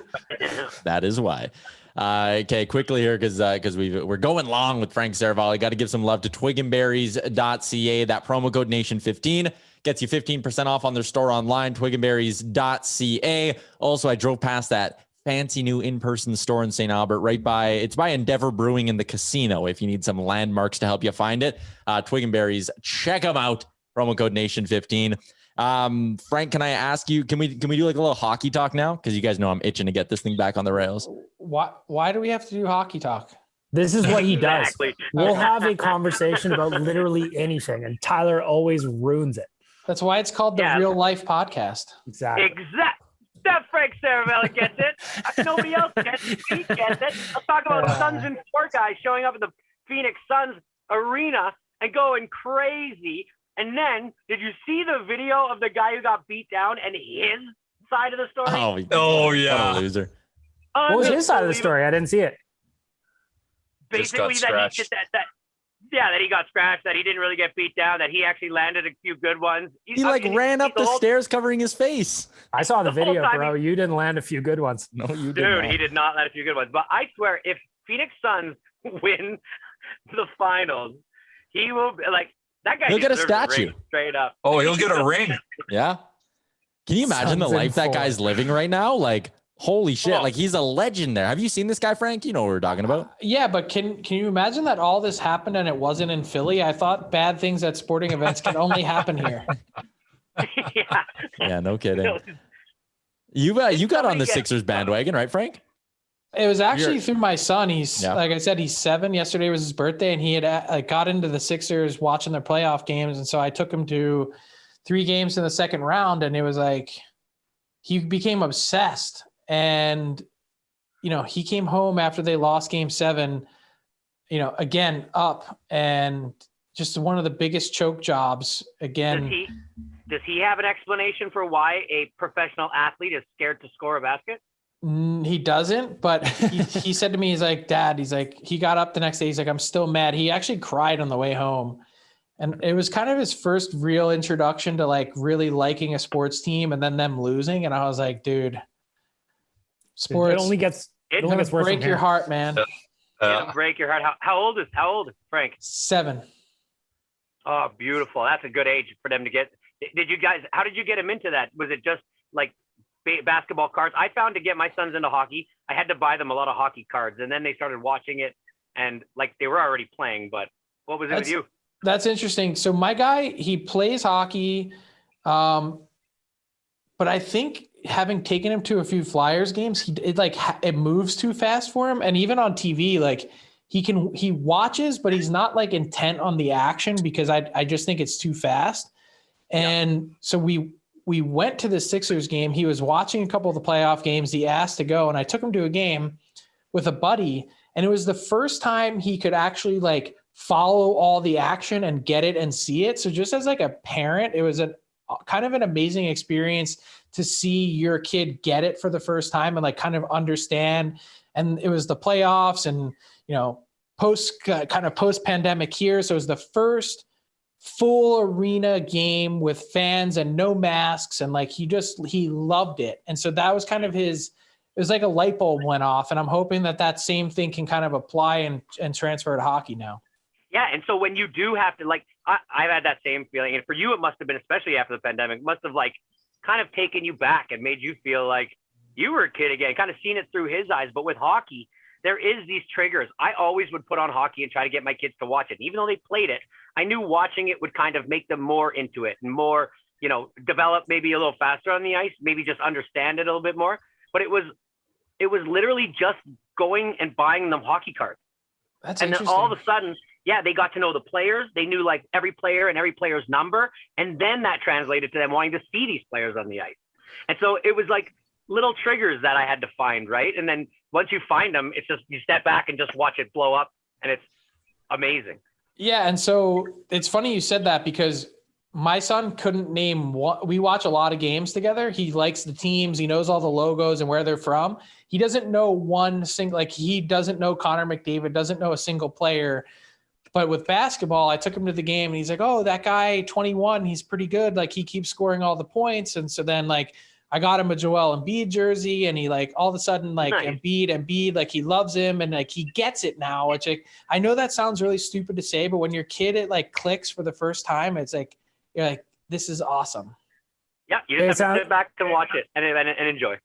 That is why. Okay, quickly here because we're going long with Frank Seravalli. Got to give some love to twigandberries.ca. That promo code Nation15 gets you 15% off on their store online, twigandberries.ca. Also, I drove past that fancy new in-person store in St. Albert it's by Endeavor Brewing in the casino. If you need some landmarks to help you find it, Twig and Berries, check them out. Promo code Nation15. Frank, can I ask you, can we do like a little hockey talk now? Because you guys know I'm itching to get this thing back on the rails. Why do we have to do hockey talk? This is what he does. Exactly. We'll have a conversation about literally anything, and Tyler always ruins it. That's why it's called the Real Life Podcast. Exactly. That Frank Seravalli gets it. Nobody else gets it. He gets it. Let's talk about Suns and four guys showing up at the Phoenix Suns arena and going crazy. And then, did you see the video of the guy who got beat down and his side of the story? Oh yeah. What a loser. What was his side of the story? I didn't see it. Basically, that he got scratched, that he didn't really get beat down, that he actually landed a few good ones. He ran up the stairs covering his face. I saw the video, bro. You didn't land a few good ones. No, you didn't. Dude, he did not land a few good ones. But I swear, if Phoenix Suns win the finals, he will that guy. He'll get a statue straight up. Oh, he'll get a ring. Yeah. Can you imagine the life that guy's living right now? Like, holy shit! Like, he's a legend there. Have you seen this guy, Frank? You know what we're talking about. Yeah, but can you imagine that all this happened and it wasn't in Philly? I thought bad things at sporting events can only happen here. Yeah, no kidding. You got on the Sixers bandwagon, right, Frank? It was actually through my son. He's like I said, he's 7. Yesterday was his birthday, and he had got into the Sixers watching their playoff games, and so I took him to 3 games in the second round, and it was like he became obsessed. And, he came home after they lost game 7, again, up, and just one of the biggest choke jobs again. Does he have an explanation for why a professional athlete is scared to score a basket? He doesn't, but he said to me, he's like, Dad, he got up the next day. He's like, I'm still mad. He actually cried on the way home. And it was kind of his first real introduction to like really liking a sports team and then them losing. And I was like, dude, sports. It only gets worse. Break your heart, man. It'll break your heart. How old is Frank? 7. Oh, beautiful. That's a good age for them to get. How did you get him into that? Was it just like basketball cards? I found to get my sons into hockey, I had to buy them a lot of hockey cards, and then they started watching it, and like they were already playing. But what was it with you? That's interesting. So my guy, he plays hockey, but I think having taken him to a few Flyers games, it moves too fast for him, and even on TV, like he watches, but he's not like intent on the action because I just think it's too fast. And so we went to the Sixers game. He was watching a couple of the playoff games. He asked to go, and I took him to a game with a buddy. And it was the first time he could actually like follow all the action and get it and see it. So just as like a parent, it was kind of an amazing experience to see your kid get it for the first time and like kind of understand. And it was the playoffs and, post pandemic here. So it was the first full arena game with fans and no masks. And like, he loved it. And so that was kind of it was like a light bulb went off. And I'm hoping that same thing can kind of apply and transfer to hockey now. Yeah. And so when you do have to I've had that same feeling. And for you, it must've been, especially after the pandemic, must have like kind of taken you back and made you feel like you were a kid again, kind of seen it through his eyes. But with hockey, there is these triggers. I always would put on hockey and try to get my kids to watch it. And even though they played it, I knew watching it would kind of make them more into it and more, develop maybe a little faster on the ice, maybe just understand it a little bit more. But it was literally just going and buying them hockey cards. That's and then all of a sudden, they got to know the players. They knew like every player and every player's number. And then that translated to them wanting to see these players on the ice. And so it was like little triggers that I had to find, right? And then once you find them, it's just you step back and just watch it blow up, and it's amazing. Yeah, and so it's funny you said that because my son couldn't name what we watch a lot of games together. He likes the teams, he knows all the logos and where they're from. He doesn't know one single, like he doesn't know Connor McDavid, doesn't know a single player. But with basketball, I took him to the game and he's like, oh, that guy 21, he's pretty good. Like he keeps scoring all the points. And so then like I got him a Joel Embiid jersey and he like all of a sudden like nice. Embiid, like he loves him and like he gets it now, which I know that sounds really stupid to say, but when your kid, it like clicks for the first time, it's like, you're like, this is awesome. Yeah. You just have to sit back and watch it and enjoy.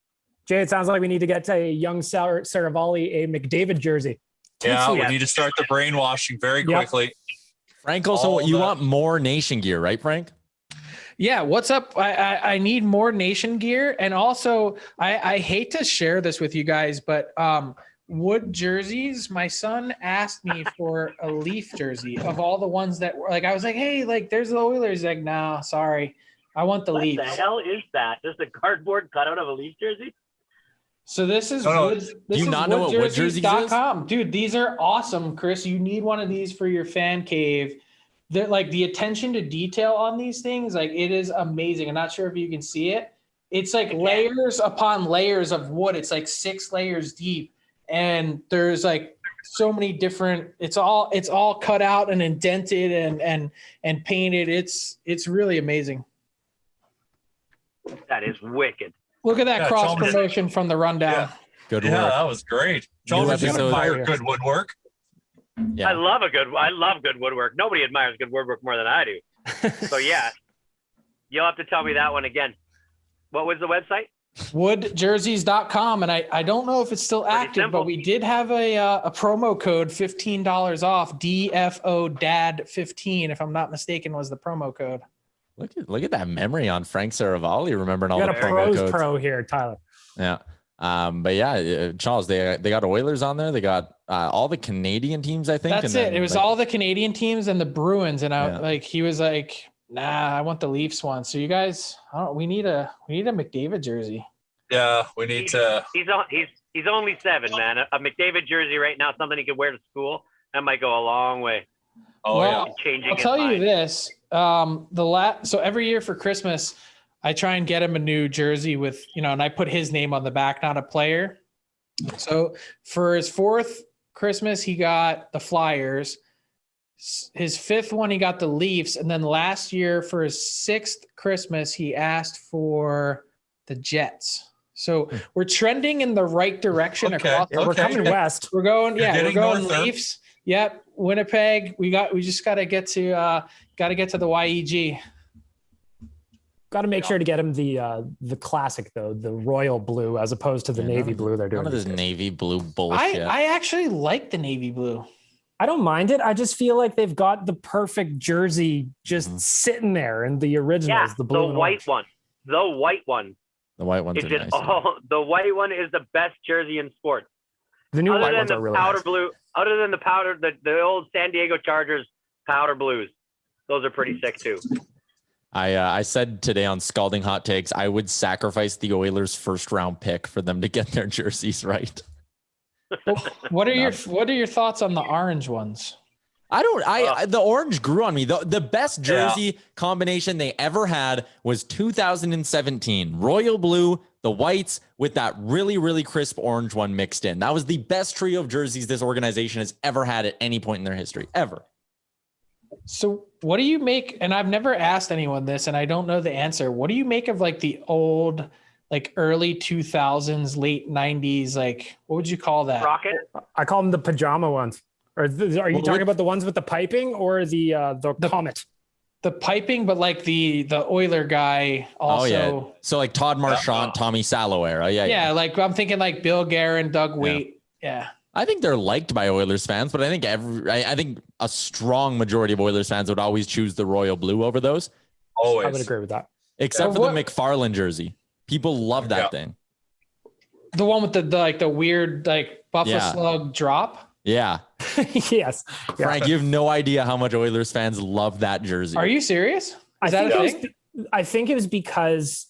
Jay, it sounds like we need to get a young Seravalli a McDavid jersey. Yeah, we need to start the brainwashing very quickly. Frank, also, you want more nation gear, right, Frank? Yeah, what's up? I need more Nation gear, and also I hate to share this with you guys, but wood jerseys. My son asked me for a Leaf jersey of all the ones that were like. I was like, hey, like there's the Oilers. Like, no, sorry, I want the Leafs. What the hell is that? Just a cardboard cutout of a Leaf jersey? So this is do you not know what wood jerseys is? Dude, these are awesome, Chris. You need one of these for your fan cave. They're like the attention to detail on these things, like it is amazing. I'm not sure if you can see it. It's like layers upon layers of wood. It's like 6 layers deep, and there's like so many different. It's all cut out and indented and painted. It's really amazing. That is wicked. Look at that cross promotion from the rundown. Yeah. Good work. Yeah, that was great. Chalmers, you admire good woodwork. Yeah. I love good woodwork. Nobody admires good woodwork more than I do. So yeah, you'll have to tell me that one again. What was the website? Woodjerseys.com. And I don't know if it's still active, but we did have a promo code, $15 off, DFO Dad 15, if I'm not mistaken, was the promo code. Look at that memory on Frank Seravalli, remembering all the promo codes. Pro here, Tyler. Yeah. But yeah, Charles, they got Oilers on there. They got all the Canadian teams, I think. That's it. It was all the Canadian teams and the Bruins. And he was like, nah, I want the Leafs one. So you guys, we need a McDavid jersey. Yeah, we need to. He's only 7, man. A McDavid jersey right now, something he could wear to school. That might go a long way. Oh, well, yeah. Changing I'll tell you this. So every year for Christmas, I try and get him a new jersey with, and I put his name on the back, not a player. So for his 4th Christmas, he got the Flyers. His 5th one, he got the Leafs. And then last year for his 6th Christmas, he asked for the Jets. So we're trending in the right direction across. We're coming west. We're going Leafs. Yep. Winnipeg. We just got to get to the YEG. Got to make sure to get him the classic though, the royal blue, as opposed to the navy blue they're doing. None of this navy blue bullshit. I actually like the navy blue. I don't mind it. I just feel like they've got the perfect jersey just sitting there in the originals, the blue and white one. The white one. The white ones are nice. The white one is the best jersey in sports. The new white ones are really powder nice. Blue. Other than the old San Diego Chargers powder blues, those are pretty sick too. I said today on Scalding Hot Takes, I would sacrifice the Oilers' 1st round pick for them to get their jerseys right. What are your thoughts on the orange ones? The orange grew on me. The best jersey combination they ever had was 2017. Royal blue, the whites with that really, really crisp orange one mixed in. That was the best trio of jerseys this organization has ever had at any point in their history, ever. So what do you make, and I've never asked anyone this, and I don't know the answer. What do you make of like the old, like early 2000s, late 90s, like what would you call that? Rocket? I call them the pajama ones. Are you talking about the ones with the piping or the Comet? The piping, but like the Oiler guy also. Oh, yeah. So like Todd Marchand, Tommy Salo era. Yeah. Like I'm thinking like Bill Guerin, Doug Weight. Yeah. I think they're liked by Oilers fans, but I think a strong majority of Oilers fans would always choose the royal blue over those. Always. I would agree with that. Except for the McFarland jersey. People love that thing. The one with the weird like Buffalo Slug drop. Yeah. Yes. Frank, you have no idea how much Oilers fans love that jersey. Are you serious? I think it was because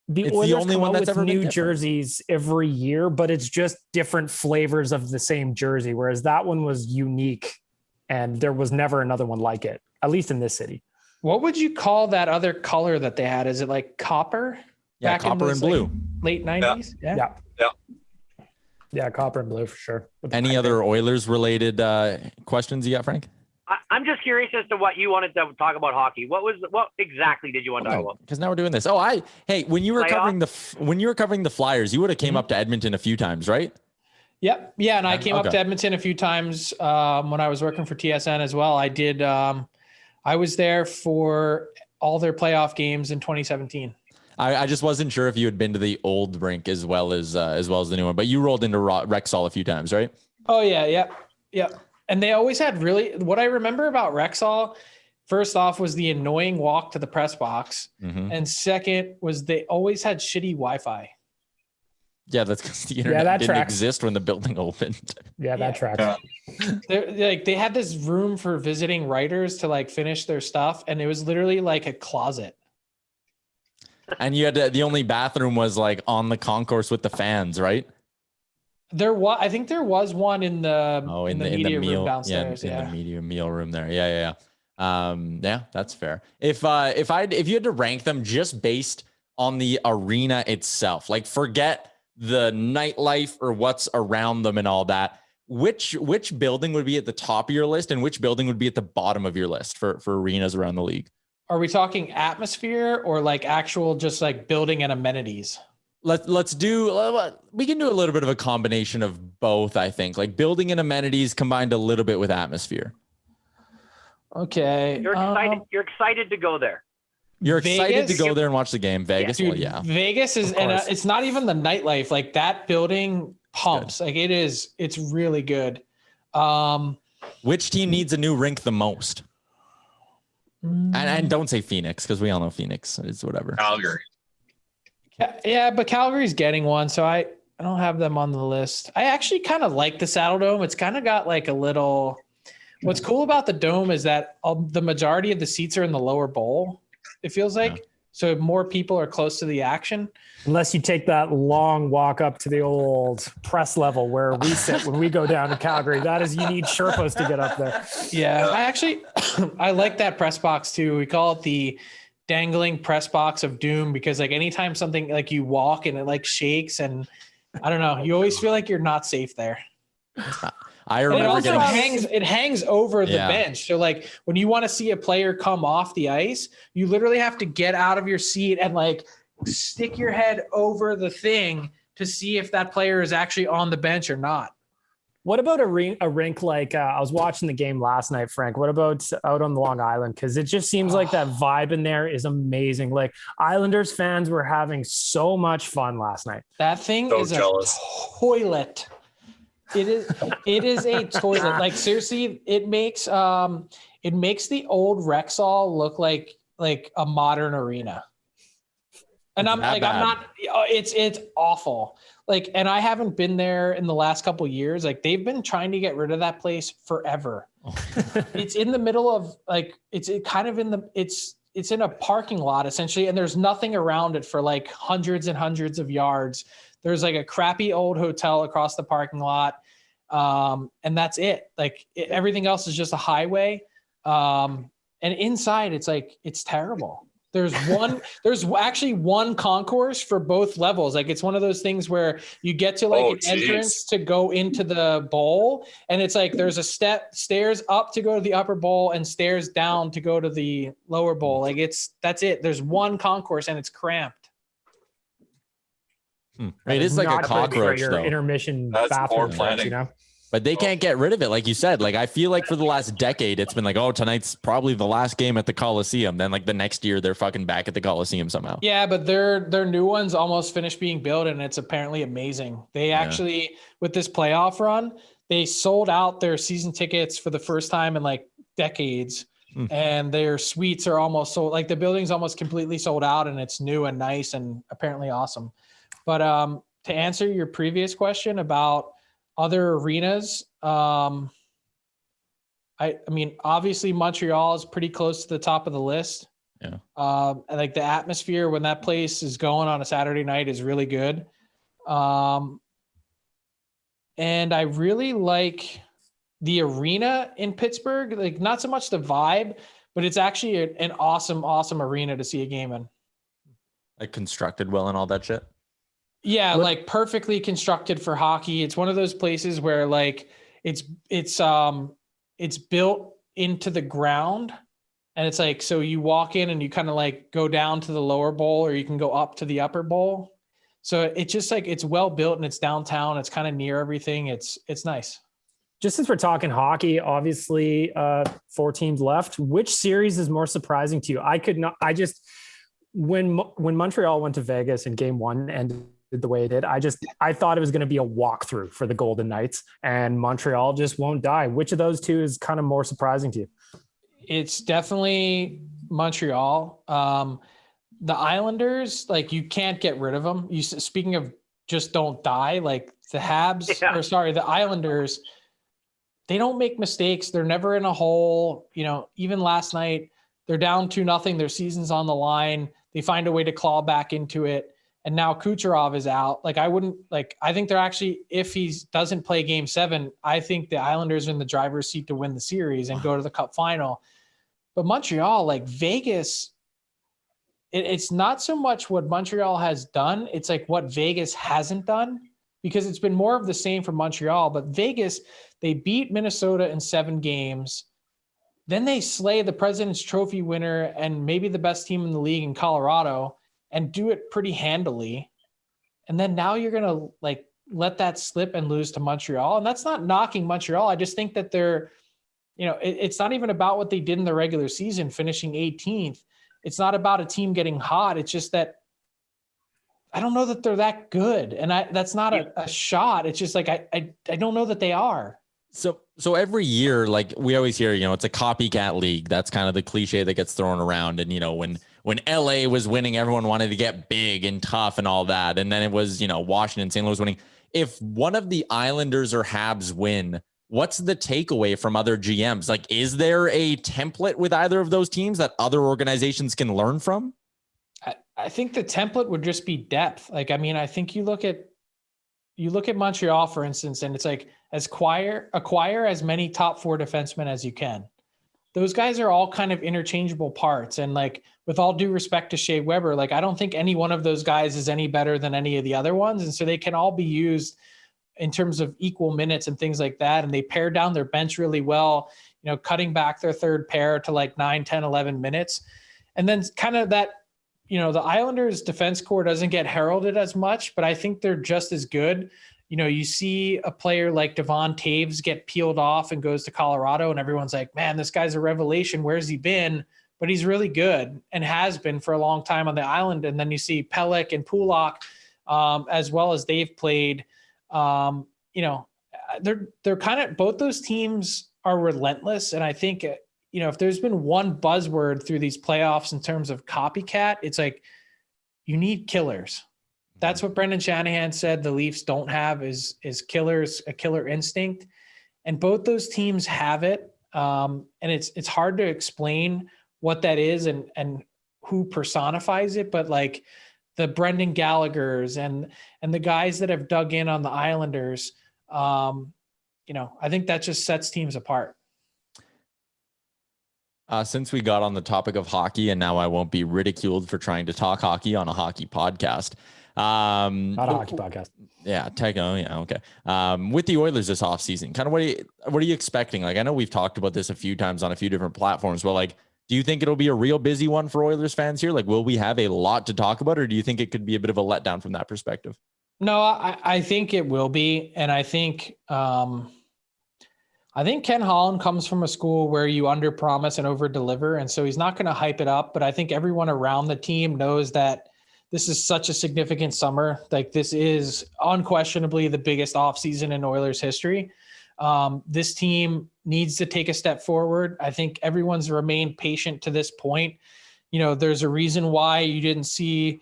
the Oilers come out with new jerseys every year, but it's just different flavors of the same jersey, whereas that one was unique and there was never another one like it, at least in this city. What would you call that other color that they had? Is it like copper? Yeah, copper and blue. Late 90s? Yeah. Yeah, copper and blue for sure. Any other Oilers related questions you got, Frank? I'm just curious as to what you wanted to talk about hockey. What exactly did you want to talk about? Because now we're doing this. When you were covering the Flyers, you would have came up to Edmonton a few times, right? Yep. Yeah, and I came up to Edmonton a few times when I was working for TSN as well. I did. I was there for all their playoff games in 2017. I just wasn't sure if you had been to the old rink as well as the new one, but you rolled into Rexall a few times, right? Oh yeah. And they always had what I remember about Rexall First off was the annoying walk to the press box. Mm-hmm. And second was they always had shitty Wi-Fi. Yeah, that's because the internet didn't exist when the building opened. Yeah, that tracks. They had this room for visiting writers to like finish their stuff, and it was literally like a closet. And you had the only bathroom was like on the concourse with the fans, right? I think there was one in the media room downstairs. In the media meal room there. Yeah. Yeah, that's fair. If you had to rank them just based on the arena itself, like forget the nightlife or what's around them and all that, which building would be at the top of your list and which building would be at the bottom of your list for arenas around the league? Are we talking atmosphere or like actual just like building and amenities? We can do a little bit of a combination of both, I think, like building and amenities combined a little bit with atmosphere. Okay. You're excited to go there. You're excited to go there and watch the game. Vegas. Dude, well, yeah. Vegas is, and it's not even the nightlife. Like that building pumps. Like it's really good. Which team needs a new rink the most? And don't say Phoenix, because we all know Phoenix is whatever. Calgary. Yeah, but Calgary's getting one, so I don't have them on the list. I actually kind of like the Saddle Dome. It's kind of got like a little. What's cool about the dome is that the majority of the seats are in the lower bowl. It feels like so more people are close to the action. Unless you take that long walk up to the old press level where we sit when we go down to Calgary. That is, you need Sherpas to get up there. Yeah, I like that press box too. We call it the dangling press box of doom because like anytime something like you walk and it like shakes and I don't know, you always feel like you're not safe there. I remember it hangs over the bench. So like when you want to see a player come off the ice, you literally have to get out of your seat and like stick your head over the thing to see if that player is actually on the bench or not. What about a rink like I was watching the game last night, Frank? What about out on the Long Island? Because it just seems like that vibe in there is amazing. Like Islanders fans were having so much fun last night. That thing is jealous. A toilet. It is a toilet. Like seriously, it makes the old Rexall look like a modern arena. And it's awful. Like, and I haven't been there in the last couple of years. Like they've been trying to get rid of that place forever. It's in the middle of like, it's in a parking lot essentially. And there's nothing around it for like hundreds and hundreds of yards. There's like a crappy old hotel across the parking lot. And that's it. Like everything else is just a highway. And inside it's terrible. There's actually one concourse for both levels. Like it's one of those things where you get to like an entrance to go into the bowl. And it's like, there's a stairs up to go to the upper bowl and stairs down to go to the lower bowl. Like that's it. There's one concourse and it's cramped. It is like a cockroach though. Intermission bathroom, you know? But they can't get rid of it. Like you said, like I feel like for the last decade, it's been like, oh, tonight's probably the last game at the Coliseum. Then like the next year, they're fucking back at the Coliseum somehow. Yeah, but their new one's almost finished being built and it's apparently amazing. They actually, with this playoff run, they sold out their season tickets for the first time in like decades. And their suites are almost sold. Like the building's almost completely sold out and it's new and nice and apparently awesome. But to answer your previous question about other arenas, I mean, obviously Montreal is pretty close to the top of the list. Yeah. And like the atmosphere when that place is going on a Saturday night is really good. And I really like the arena in Pittsburgh, like not so much the vibe, but it's actually an awesome arena to see a game in. Like constructed well and all that shit. Yeah, like perfectly constructed for hockey. It's one of those places where like it's built into the ground and it's like, so you walk in and you kind of like go down to the lower bowl or you can go up to the upper bowl. So it's just like, it's well built and it's downtown. It's kind of near everything. It's nice. Just since we're talking hockey, obviously 4 teams left. Which series is more surprising to you? When Montreal went to Vegas in game 1 and the way it did, I thought it was going to be a walkthrough for the Golden Knights and Montreal just won't die. Which of those two is kind of more surprising to you? It's definitely Montreal. The Islanders, like, you can't get rid of them. Speaking of just don't die, like the the Islanders, they don't make mistakes. They're never in a hole. Even last night, they're down 2-0. Their season's on the line. They find a way to claw back into it. And now Kucherov is out. I think they're actually, if he doesn't play game 7, I think the Islanders are in the driver's seat to win the series and go to the Cup final. But Montreal, like Vegas, it's not so much what Montreal has done. It's like what Vegas hasn't done, because it's been more of the same for Montreal. But Vegas, they beat Minnesota in 7 games. Then they slay the President's Trophy winner and maybe the best team in the league in Colorado and do it pretty handily. And then now you're going to let that slip and lose to Montreal. And that's not knocking Montreal. I just think that they're, it's not even about what they did in the regular season, finishing 18th. It's not about a team getting hot. It's just that I don't know that they're that good. And that's not a shot. It's just like, I don't know that they are. So every year, like we always hear, it's a copycat league. That's kind of the cliche that gets thrown around. And, when LA was winning, everyone wanted to get big and tough and all that. And then it was, Washington, St. Louis winning. If one of the Islanders or Habs win, what's the takeaway from other GMs? Like, is there a template with either of those teams that other organizations can learn from? I think the template would just be depth. I think you look at Montreal, for instance, and it's like, acquire as many top 4 defensemen as you can. Those guys are all kind of interchangeable parts. And with all due respect to Shea Weber, I don't think any one of those guys is any better than any of the other ones. And so they can all be used in terms of equal minutes and things like that. And they pare down their bench really well, cutting back their third pair to 9, 10, 11 minutes. And then kind of that, the Islanders defense core doesn't get heralded as much, but I think they're just as good. You see a player like Devon Taves get peeled off and goes to Colorado, and everyone's like, man, this guy's a revelation. Where's he been? But he's really good and has been for a long time on the island. And then you see Pelech and Pulak, as well as they've played. They're kind of, both those teams are relentless. And I think, if there's been one buzzword through these playoffs in terms of copycat, it's like, you need killers. That's what Brendan Shanahan said the Leafs don't have is killers, a killer instinct. And both those teams have it. And it's hard to explain what that is and who personifies it. But the Brendan Gallaghers and the guys that have dug in on the Islanders, I think that just sets teams apart. Since we got on the topic of hockey, and now I won't be ridiculed for trying to talk hockey on a hockey podcast. Not a hockey podcast. Yeah, okay. With the Oilers this offseason, kind of what are you expecting? I know we've talked about this a few times on a few different platforms, but do you think it'll be a real busy one for Oilers fans here? Will we have a lot to talk about, or do you think it could be a bit of a letdown from that perspective? No, I think it will be. And I think Ken Holland comes from a school where you underpromise and overdeliver. And so he's not going to hype it up, but I think everyone around the team knows that this is such a significant summer. This is unquestionably the biggest offseason in Oilers history. This team needs to take a step forward. I think everyone's remained patient to this point. There's a reason why you didn't see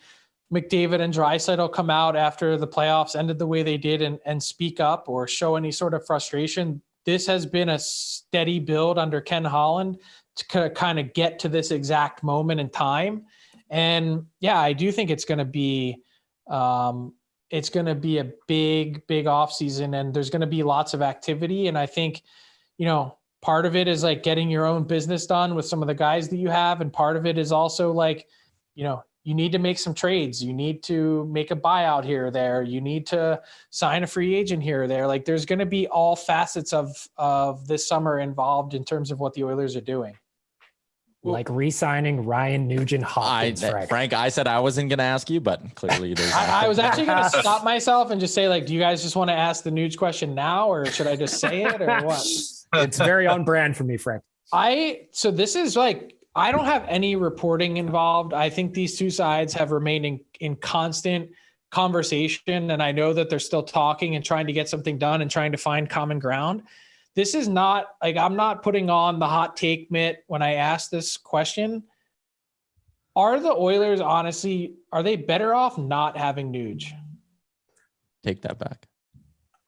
McDavid and Draisaitl come out after the playoffs ended the way they did and speak up or show any sort of frustration. This has been a steady build under Ken Holland to kind of get to this exact moment in time. And yeah, I do think it's going to be a big off season, and there's going to be lots of activity. And I think, part of it is getting your own business done with some of the guys that you have. And part of it is also you need to make some trades. You need to make a buyout here or there. You need to sign a free agent here or there. There's going to be all facets of this summer involved in terms of what the Oilers are doing. Re-signing Ryan Nugent-Hopkins. Frank, I said I wasn't going to ask you, but clearly there's. I was actually going to stop myself and just say, do you guys just want to ask the Nuge question now, or should I just say it, or what? It's very on brand for me, Frank. So this is I don't have any reporting involved. I think these two sides have remained in constant conversation, and I know that they're still talking and trying to get something done and trying to find common ground. this is not like, I'm not putting on the hot take mitt when I ask this question. Are the Oilers, honestly, are they better off not having Nuge? Take that back.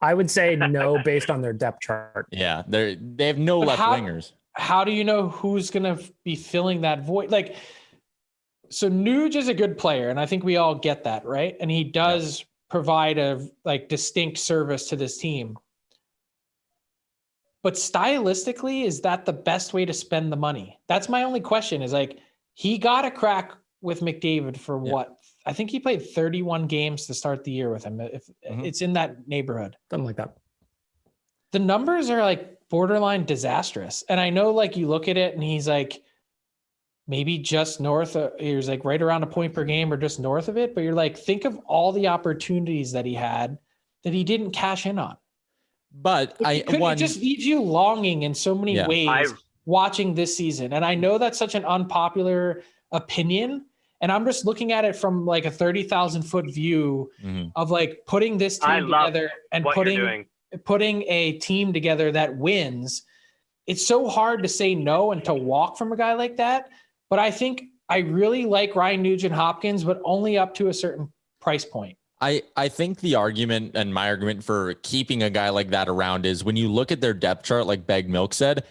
I would say no, based on their depth chart. Yeah, they have no left wingers. How do you know who's going to be filling that void? Like, so Nuge is a good player, and I think we all get that, right? And he does provide a like distinct service to this team. But stylistically, is that the best way to spend the money? That's my only question. Is like, he got a crack with McDavid for what? I think he played 31 games to start the year with him. If it's in that neighborhood, something like that. The numbers are like borderline disastrous. And I know, like, you look at it and he's like maybe just north of, he was like right around a point per game or just north of it. But you're like, think of all the opportunities that he had that he didn't cash in on. But it just leaves you longing in so many ways watching this season. And I know that's such an unpopular opinion. And I'm just looking at it from like a 30,000 foot view of like putting this team together and putting a team together that wins. It's so hard to say no and to walk from a guy like that. But I think I really like Ryan Nugent-Hopkins, but only up to a certain price point. I think the argument and my argument for keeping a guy like that around is when you look at their depth chart, like Bag Milk said,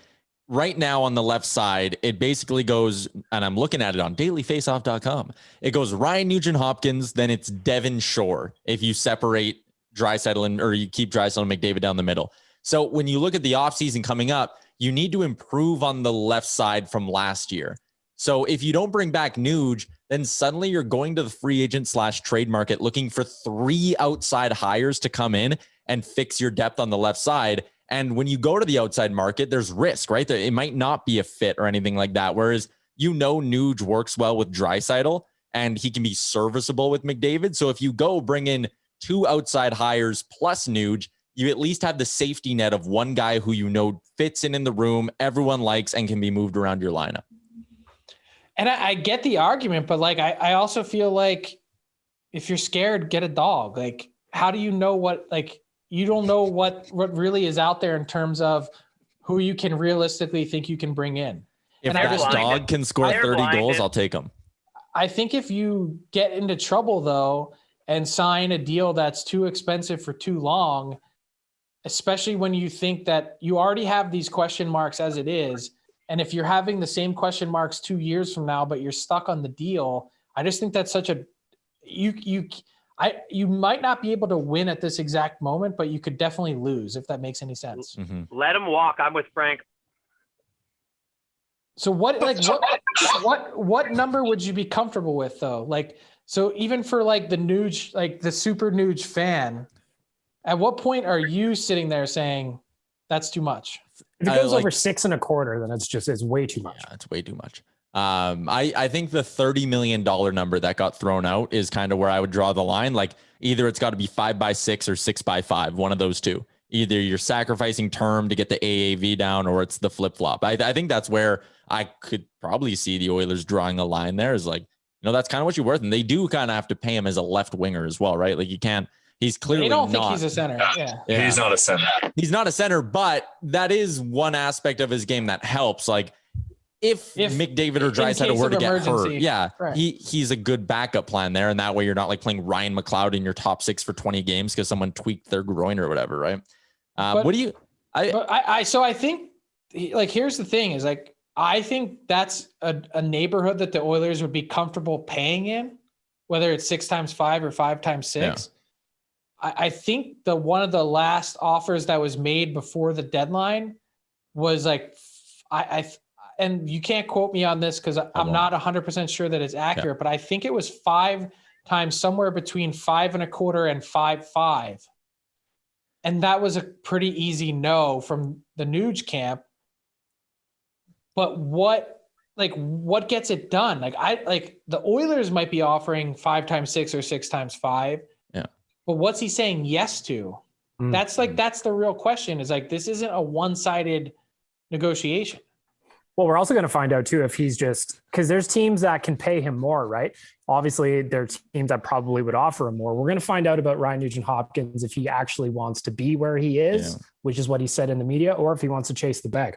right now on the left side, it basically goes, and I'm looking at it on DailyFaceoff.com. It goes Ryan Nugent-Hopkins, then it's Devin Shore if you separate Draisaitl or you keep Draisaitl and McDavid down the middle. So when you look at the offseason coming up, you need to improve on the left side from last year. So if you don't bring back Nuge, then suddenly you're going to the free agent / trade market looking for 3 outside hires to come in and fix your depth on the left side. And when you go to the outside market, there's risk, right? It might not be a fit or anything like that. Whereas, Nuge works well with Draisaitl and he can be serviceable with McDavid. So if you go bring in 2 outside hires plus Nuge, you at least have the safety net of one guy who fits in the room, everyone likes, and can be moved around your lineup. And I get the argument, but like, I also feel like if you're scared, get a dog. Like, how do you know what, like, you don't know what really is out there in terms of who you can realistically think you can bring in. If that dog can score 30 goals, I'll take him. I think if you get into trouble, though, and sign a deal that's too expensive for too long, especially when you think that you already have these question marks as it is, and if you're having the same question marks 2 years from now, but you're stuck on the deal, I just think that's such a you might not be able to win at this exact moment, but you could definitely lose, if that makes any sense. Let him walk. I'm with Frank. So what number would you be comfortable with, though? Like, so even for like the Nuge, like the super Nuge fan, at what point are you sitting there saying that's too much? If it goes over 6.25, then it's way too much. Yeah, it's way too much. I think the $30 million number that got thrown out is kind of where I would draw the line. Like, either it's got to be 5x6 or 6x5, one of those two. Either you're sacrificing term to get the AAV down, or it's the flip flop. I think that's where I could probably see the Oilers drawing a line there, is like, that's kind of what you're worth. And they do kind of have to pay him as a left winger as well, right? Like, you can't. He's clearly not. They don't think he's a center. Yeah. He's not a center. He's not a center, but that is one aspect of his game that helps. Like, if McDavid or Draisaitl were to get hurt, right, he's a good backup plan there. And that way you're not like playing Ryan McLeod in your top 6 for 20 games because someone tweaked their groin or whatever, right? What do you... So I think, like, here's the thing is, like, I think that's a neighborhood that the Oilers would be comfortable paying in, whether it's 6x5 or 5x6. Yeah. I think one of the last offers that was made before the deadline was like, and you can't quote me on this because I'm not 100% sure that it's accurate, but I think it was 5 times, somewhere between 5.25 and 5.5. And that was a pretty easy no from the Nuge camp. But what gets it done? Like the Oilers might be offering 5x6 or 6x5. Yeah. But what's he saying yes to? That's the real question, is like, this isn't a one-sided negotiation. Well, we're also going to find out too if he's just because there's teams that can pay him more, right? Obviously, there are teams that probably would offer him more. We're going to find out about Ryan Nugent-Hopkins if he actually wants to be where he is, which is what he said in the media, or if he wants to chase the bag.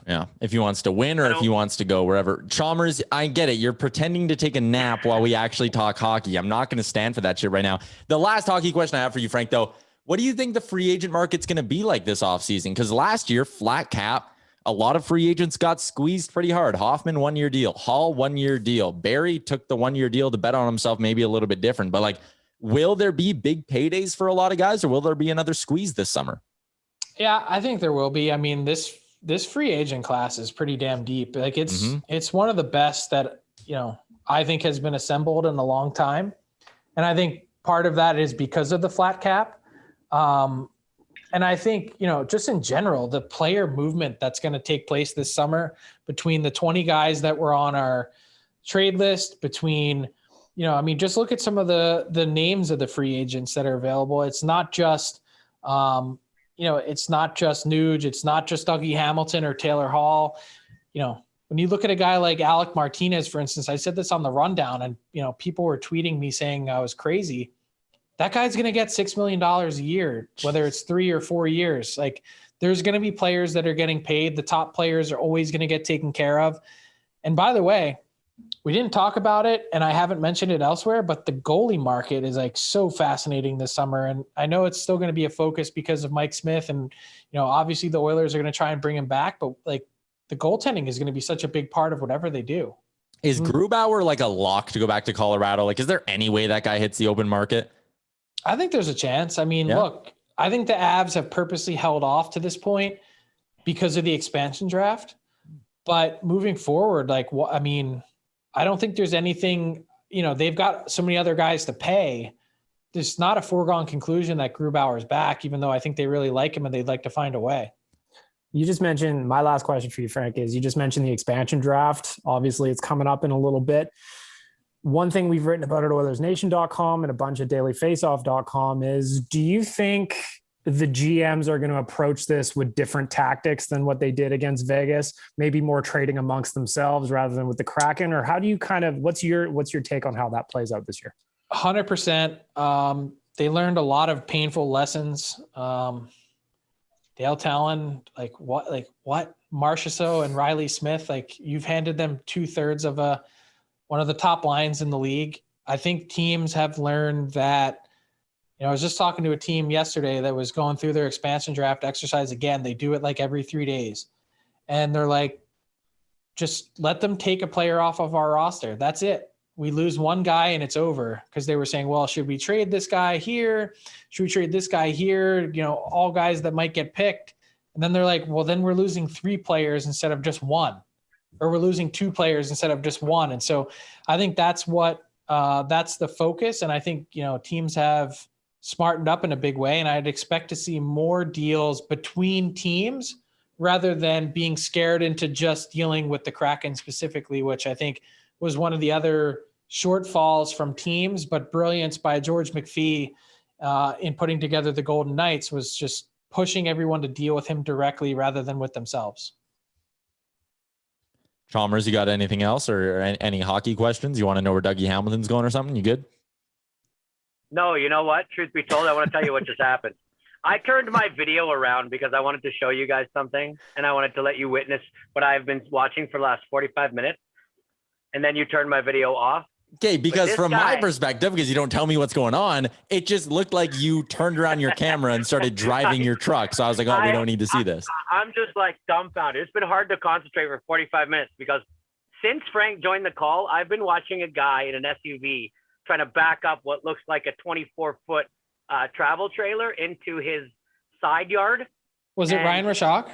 Yeah, if he wants to win or if he wants to go wherever. Chalmers, I get it. You're pretending to take a nap while we actually talk hockey. I'm not going to stand for that shit right now. The last hockey question I have for you, Frank, though, what do you think the free agent market's going to be like this offseason? Because last year, flat cap, a lot of free agents got squeezed pretty hard. Hoffman, 1-year deal. Hall, 1-year deal. Barry took the 1-year deal to bet on himself, maybe a little bit different. But like, will there be big paydays for a lot of guys, or will there be another squeeze this summer? Yeah, I think there will be. I mean, this free agent class is pretty damn deep. Like it's one of the best that, I think has been assembled in a long time. And I think part of that is because of the flat cap. And I think, just in general, the player movement that's going to take place this summer between the 20 guys that were on our trade list, between, just look at some of the names of the free agents that are available. It's not just, it's not just Nuge. It's not just Dougie Hamilton or Taylor Hall. When you look at a guy like Alec Martinez, for instance, I said this on the rundown and, people were tweeting me saying I was crazy. That guy's going to get $6 million a year, whether it's 3 or 4 years. Like, there's going to be players that are getting paid. The top players are always going to get taken care of. And by the way, we didn't talk about it, and I haven't mentioned it elsewhere, but the goalie market is like so fascinating this summer. And I know it's still going to be a focus because of Mike Smith. And, obviously the Oilers are going to try and bring him back, but like the goaltending is going to be such a big part of whatever they do. Is Grubauer like a lock to go back to Colorado? Like, is there any way that guy hits the open market? I think there's a chance. I mean, look, I think the Avs have purposely held off to this point because of the expansion draft. But moving forward, I don't think there's anything, they've got so many other guys to pay. There's not a foregone conclusion that Grubauer's back, even though I think they really like him and they'd like to find a way. You just mentioned, my last question for you, Frank, is you just mentioned the expansion draft. Obviously, it's coming up in a little bit. One thing we've written about at OilersNation.com and a bunch of DailyFaceoff.com is, do you think the GMs are going to approach this with different tactics than what they did against Vegas? Maybe more trading amongst themselves rather than with the Kraken? Or how do you what's your take on how that plays out this year? 100%. They learned a lot of painful lessons. Dale Talon, what? Marchessault and Riley Smith, you've handed them 2/3 of one of the top lines in the league. I think teams have learned that, I was just talking to a team yesterday that was going through their expansion draft exercise again. They do it like every 3 days. And they're like, just let them take a player off of our roster. That's it. We lose one guy and it's over. Because they were saying, well, should we trade this guy here? Should we trade this guy here? All guys that might get picked. And then they're like, well, then we're losing 3 players instead of just 1. Or we're losing 2 players instead of just 1. And so I think that's that's the focus. And I think, teams have smartened up in a big way. And I'd expect to see more deals between teams rather than being scared into just dealing with the Kraken specifically, which I think was one of the other shortfalls from teams, but brilliance by George McPhee in putting together the Golden Knights was just pushing everyone to deal with him directly rather than with themselves. Chalmers, you got anything else or any hockey questions? You want to know where Dougie Hamilton's going or something? You good? No, you know what? Truth be told, I want to tell you what just happened. I turned my video around because I wanted to show you guys something, and I wanted to let you witness what I've been watching for the last 45 minutes. And then you turned my video off. Okay, because from my perspective, because you don't tell me what's going on, it just looked like you turned around your camera and started driving your truck. So I was like, oh, we don't need to see this. I'm just like dumbfounded. It's been hard to concentrate for 45 minutes because since Frank joined the call, I've been watching a guy in an SUV trying to back up what looks like a 24-foot travel trailer into his side yard. Was it Ryan Rashok?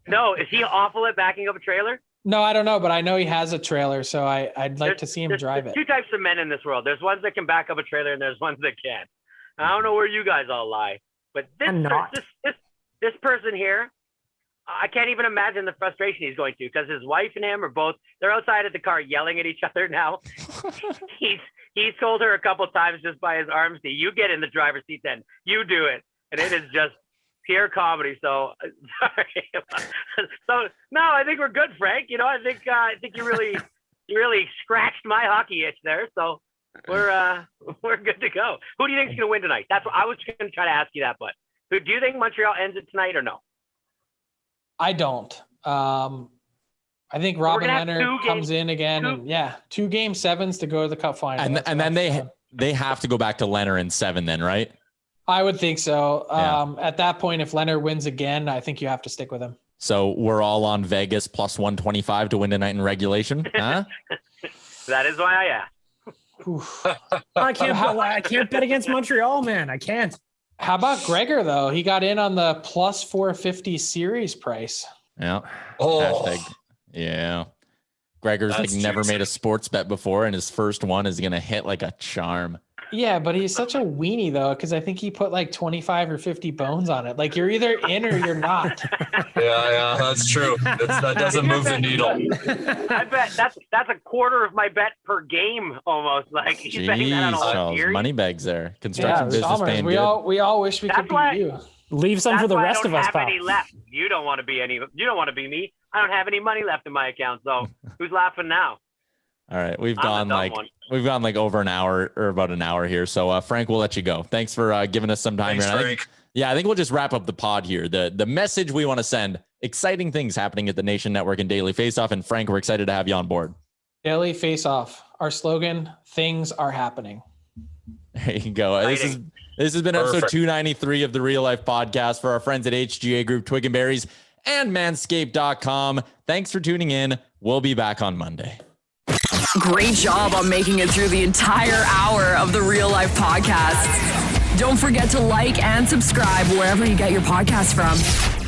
No, is he awful at backing up a trailer? No, I don't know, but I know he has a trailer, so I'd like to see him drive it. There's 2 types of men in this world. There's ones that can back up a trailer, and there's ones that can't. I don't know where you guys all lie, but this person here, I can't even imagine the frustration he's going through because his wife and him are they're outside of the car yelling at each other now. He's told her a couple times just by his arms, you get in the driver's seat then. You do it. And it is just pure comedy. So sorry. So no, I think we're good, Frank. You know, I think you really scratched my hockey itch there. So we're good to go. Who do you think is going to win tonight? That's what I was going to try to ask you that. But do you think Montreal ends it tonight or no? I don't. I think Robin Leonard comes in again, and 2 Game 7s to go to the Cup final. And then they have to go back to Leonard in 7 then, right? I would think so. At that point, if Leonard wins again, I think you have to stick with him. So we're all on Vegas plus 125 to win tonight in regulation, huh? That is why I asked. I can't bet against Montreal, man. I can't. How about Gregor though? He got in on the plus 450 series price. Yeah. Oh. Yeah. Gregor's never made a sports bet before, and his first one is gonna hit like a charm. Yeah, but he's such a weenie though, because I think he put like 25 or 50 bones on it. Like you're either in or you're not. Yeah, that's true. That doesn't move the needle. I bet that's a quarter of my bet per game almost. Like he's betting that on all series. Money bags there. Construction business paying we good. We all wish we could be you. Leave some for the rest of us, pal. Any left. You don't want to be me. I don't have any money left in my account. So who's laughing now? All right, we've gone like over an hour or about an hour here. So Frank, we'll let you go. Thanks for giving us some time. Thanks, here. I think we'll just wrap up the pod here. The message we want to send: exciting things happening at the Nation Network and Daily Faceoff. And Frank, we're excited to have you on board. Daily Faceoff. Our slogan: things are happening. There you go. This has been episode 293 of the Real Life Podcast for our friends at HGA Group, Twig and Berries, and Manscaped.com. Thanks for tuning in. We'll be back on Monday. Great job on making it through the entire hour of the Real Life Podcast. Don't forget to like and subscribe wherever you get your podcasts from.